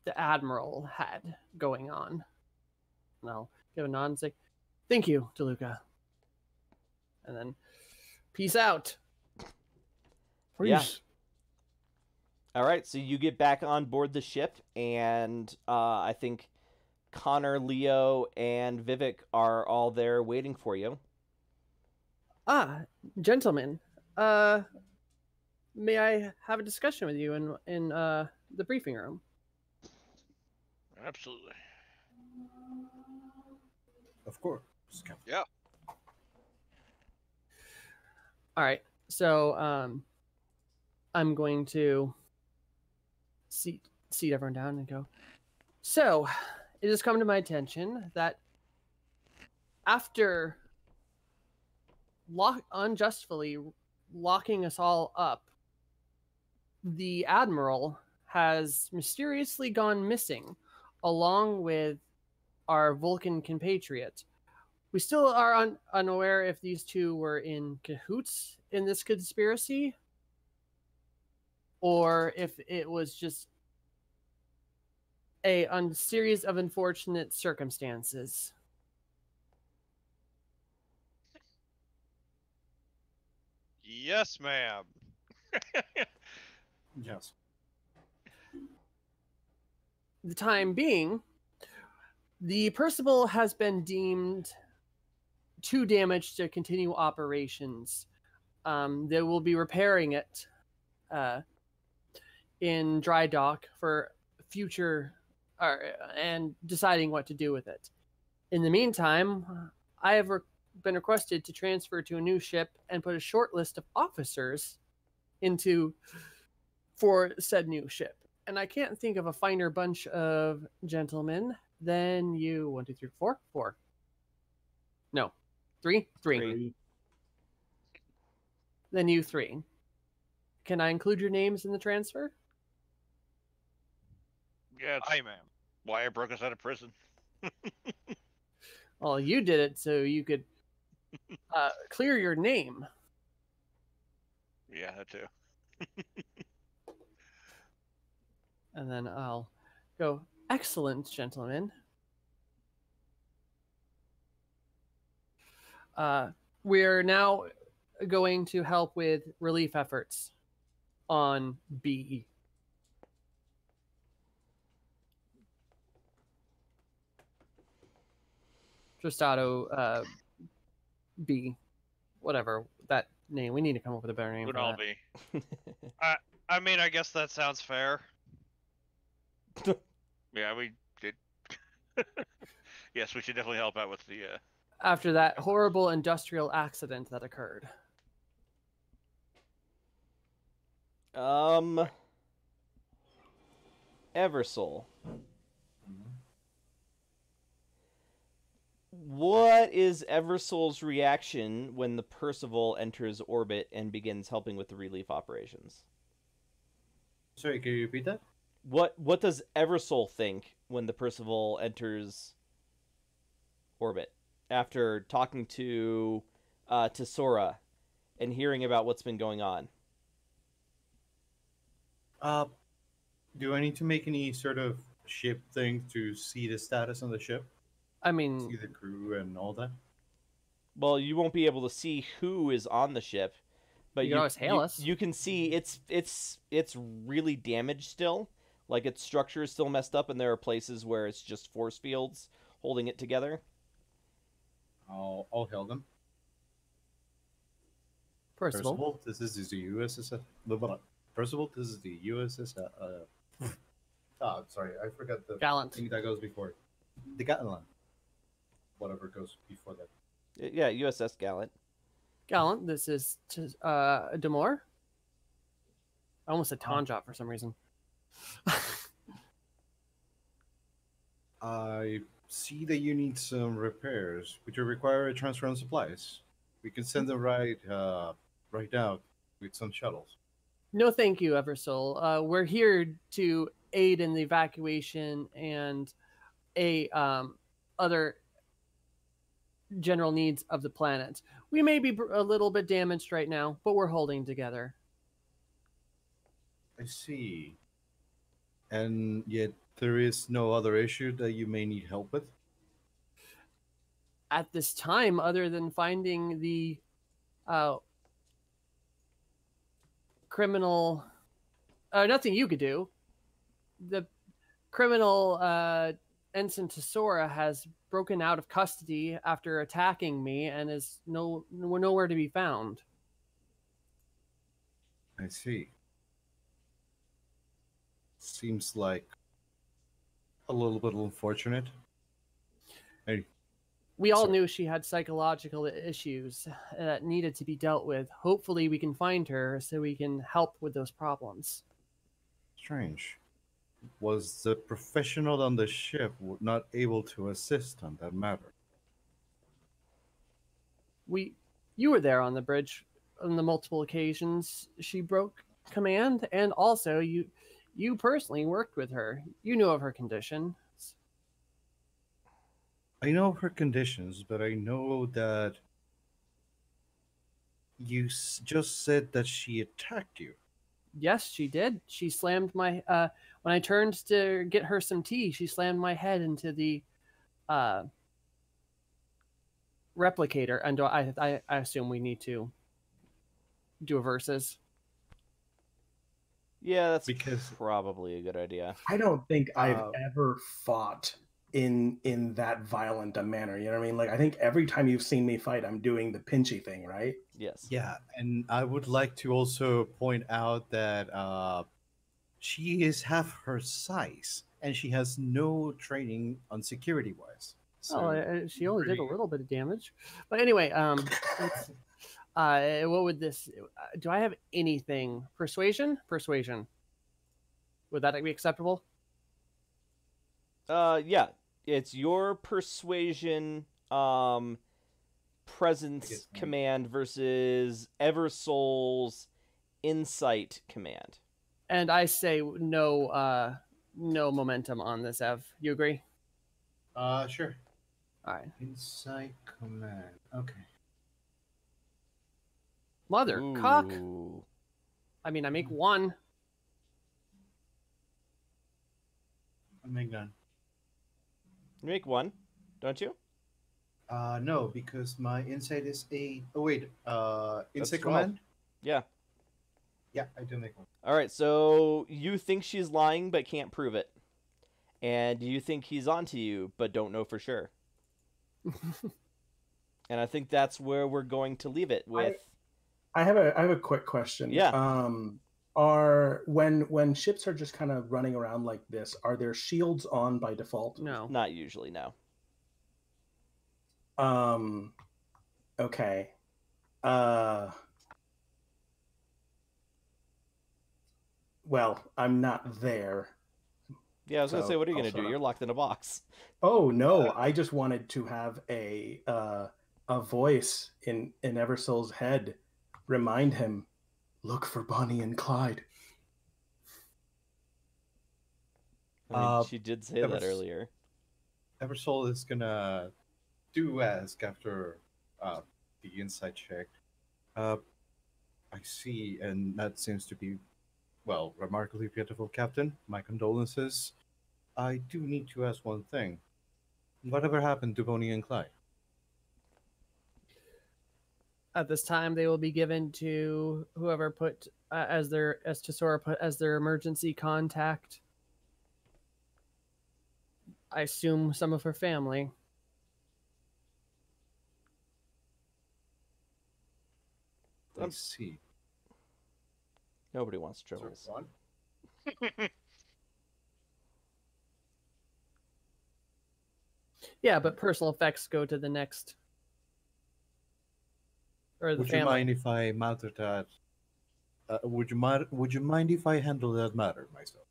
the Admiral had going on. And I'll give a nod and say, thank you, DeLuca. And then, peace out. Yeah. All right, so you get back on board the ship, and I think Connor, Leo, and Vivek are all there waiting for you. Ah, gentlemen, may I have a discussion with you in the briefing room? Absolutely. Of course. Yeah. All right, so I'm going to seat everyone down and go. So, it has come to my attention that after unjustly locking us all up, the Admiral has mysteriously gone missing, along with our Vulcan compatriot. We still are unaware if these two were in cahoots in this conspiracy, or if it was just a series of unfortunate circumstances. Yes, ma'am. Yes. The time being, the Percival has been deemed too damaged to continue operations. They will be repairing it in dry dock for future and deciding what to do with it. In the meantime, I have been requested to transfer to a new ship and put a short list of officers for said new ship. And I can't think of a finer bunch of gentlemen than you. 1, 2, 3, 4, 4. No, 3, 3. Then you 3. Can I include your names in the transfer? Yeah, it's Aye, ma'am. why I broke us out of prison. Well, you did it so you could clear your name. Yeah, that too. And then I'll go, excellent, gentlemen. We're now going to help with relief efforts on B. Tristado B. Whatever that name. We need to come up with a better name Would for all that. be. I mean, I guess that sounds fair. Yeah, we did. Yes, we should definitely help out with the. After that horrible industrial accident that occurred. Eversoul. What is Eversoul's reaction when the Percival enters orbit and begins helping with the relief operations? Sorry, can you repeat that? What does Eversoul think when the Percival enters orbit after talking to Sora and hearing about what's been going on? Do I need to make any sort of ship thing to see the status on the ship? I mean, See the crew and all that? Well, you won't be able to see who is on the ship, but You can always hail us. You can see it's really damaged still. Like its structure is still messed up, and there are places where it's just force fields holding it together. I'll hail them. Percival. This is the USS. Percival, this is the USS. Sorry, I forgot the Gallant. thing that goes before it. The Gallant. Whatever goes before that. Yeah, USS Gallant. Gallant, this is Demore. I almost said Tonjot for some reason. I see that you need some repairs, which will require a transfer on supplies. We can send them right now with some shuttles. No, thank you, Eversoul. We're here to aid in the evacuation and other general needs of the planet. We may be a little bit damaged right now, but we're holding together. I see. And yet there is no other issue that you may need help with? At this time, other than finding the criminal, nothing you could do. The criminal Ensign Tesora has broken out of custody after attacking me and is nowhere to be found. I see. Seems like a little bit unfortunate. Hey, We all sorry. knew she had psychological issues that needed to be dealt with. Hopefully we can find her so we can help with those problems. Strange. Was the professional on the ship not able to assist on that matter? You were there on the bridge on the multiple occasions she broke command, and also you personally worked with her. You knew of her condition. I know her conditions, but I know that you just said that she attacked you. Yes, she did. She slammed my when I turned to get her some tea, she slammed my head into the uh replicator, and I assume we need to do a versus. Yeah, that's Because probably a good idea. I don't think I've Uh, ever fought in that violent a manner. You know what I mean? Like I think every time you've seen me fight, I'm doing the pinchy thing, right? Yes. yeah, and I would like to also point out that she is half her size, and she has no training on security wise. Oh, So she only did a pretty- little bit of damage, but anyway, let's, what would this? Do I have anything? Persuasion? Persuasion. Would that be acceptable? Yeah. It's your persuasion presence guess, command versus Eversoul's insight command. And I say no momentum on this, Ev. You agree? Sure. All right. Inside command. Okay. Mother cock. Ooh. I mean, I make one. I'll make none. You make one, don't you? No, because my insight is 8. Oh wait, insight 12. command. Yeah. Yeah, I do make one. All right, so you think she's lying but can't prove it. And you think he's onto you but don't know for sure. And I think that's where we're going to leave it with I have a quick question. Yeah. Are when ships are just kind of running around like this, are their shields on by default? No. not usually, no. Okay. Well, I'm not there. Yeah, I was gonna So, say, what are you I'll gonna do? shut up. You're locked in a box. Oh no, I just wanted to have a voice in Eversoul's head remind him, look for Bonnie and Clyde. I mean, Uh, she did say that that was- earlier. Eversoul is gonna do ask after the insight check. I see, and that seems to be, well, remarkably beautiful, Captain. My condolences. I do need to ask one thing. Whatever happened to Bonnie and Clyde? At this time, they will be given to whoever put as Tesora put as their emergency contact. I assume some of her family. I see. Nobody wants Is there tribbles. one? Yeah, but personal effects go to the next or the Would you family. mind if I matter that? Would you mind if I handle that matter myself?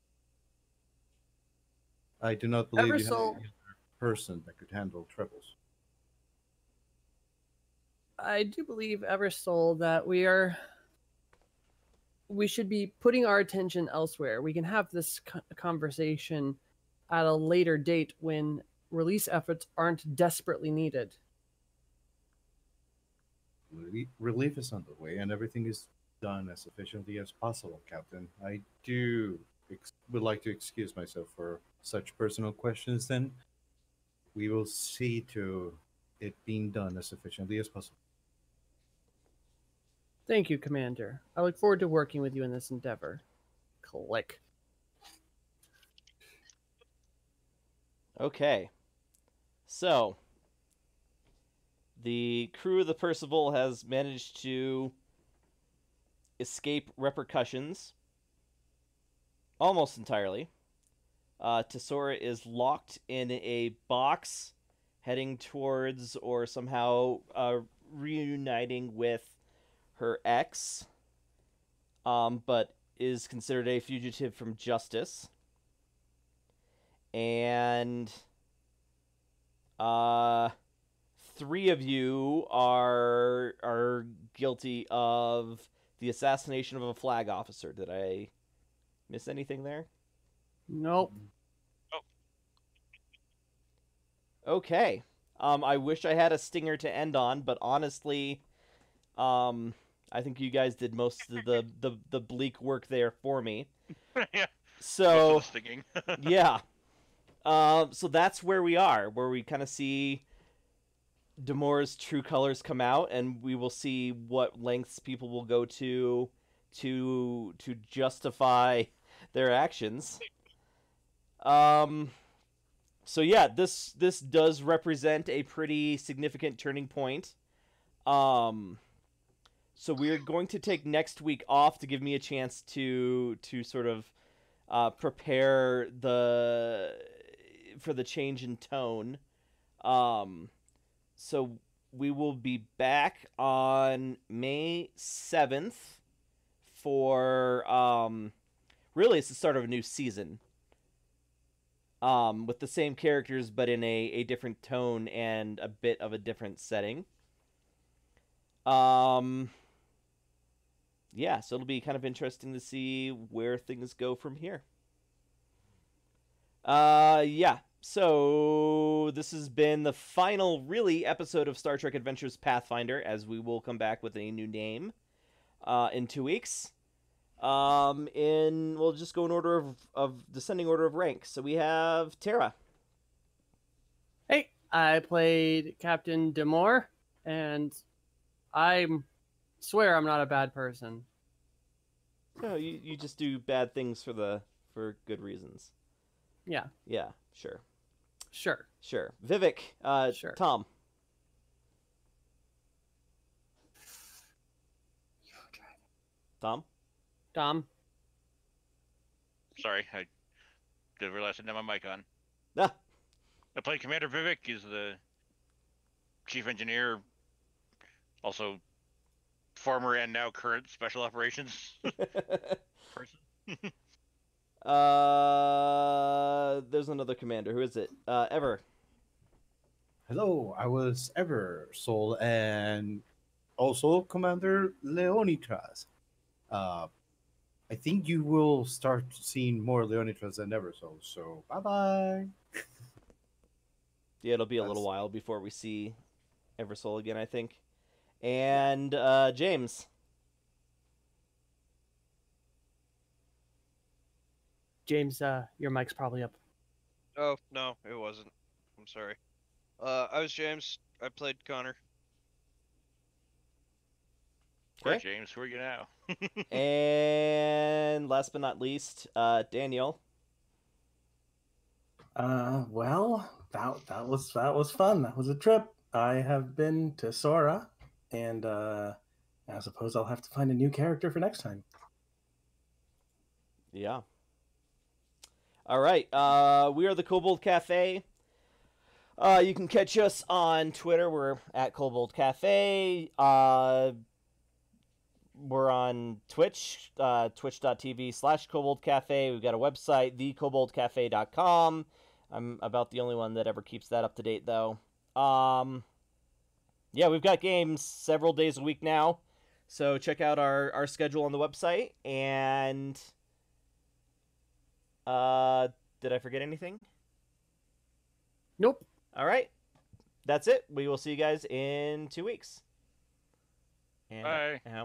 I do not believe you have Eversoul- any other person that could handle troubles. I do believe, Eversoul, that we should be putting our attention elsewhere. We can have this conversation at a later date when release efforts aren't desperately needed. Relief is on the way, and everything is done as efficiently as possible, Captain. I would like to excuse myself for such personal questions. Then we will see to it being done as efficiently as possible. Thank you, Commander. I look forward to working with you in this endeavor. Click. Okay. So, the crew of the Percival has managed to escape repercussions almost entirely. Tesora is locked in a box heading towards or somehow reuniting with her ex, but is considered a fugitive from justice. And three of you are guilty of the assassination of a flag officer. Did I miss anything there? Nope. Okay. I wish I had a stinger to end on, but honestly, I think you guys did most of the bleak work there for me. Yeah. So Most of the stinging. yeah. So that's where we are, where we kind of see Damore's true colors come out, and we will see what lengths people will go to justify their actions. So yeah, this does represent a pretty significant turning point. So we're going to take next week off to give me a chance to sort of prepare for the change in tone. So we will be back on May 7th for really it's the start of a new season. With the same characters but in a different tone and a bit of a different setting. Yeah, so it'll be kind of interesting to see where things go from here. Yeah. So this has been the final, really, episode of Star Trek Adventures Pathfinder, as we will come back with a new name in 2 weeks. We'll just go in order of descending order of rank. So we have Tara. Hey, I played Captain Demore, and I swear I'm not a bad person. No, you just do bad things for good reasons. Yeah. Yeah, sure. Sure. Vivek, Sure. Tom. Tom? Sorry, I didn't realize I didn't have my mic on. Ah. I play Commander Vivek. He's the chief engineer, also former and now current special operations person. There's another commander. Who is it? Ever. Hello, I was Ever Soul and also Commander Leonitras. I think you will start seeing more Leonitras than Ever Soul. So bye bye. Yeah, it'll be a little while before we see Eversoul again, I think. And James. James, your mic's probably up. Oh, no, it wasn't. I'm sorry. I was James. I played Connor. Where, Okay. James? Who are you now? And last but not least, Daniel. Well, that was fun. That was a trip. I have been to Sora, and I suppose I'll have to find a new character for next time. Yeah. All right. We are the Kobold Cafe. You can catch us on Twitter. We're at Kobold Cafe. We're on Twitch, twitch.tv/Kobold Cafe. We've got a website, thekoboldcafe.com. I'm about the only one that ever keeps that up to date, though. Yeah, we've got games several days a week now. So check out our schedule on the website. And did I forget anything? Nope. All right. That's it. We will see you guys in 2 weeks. And Bye. how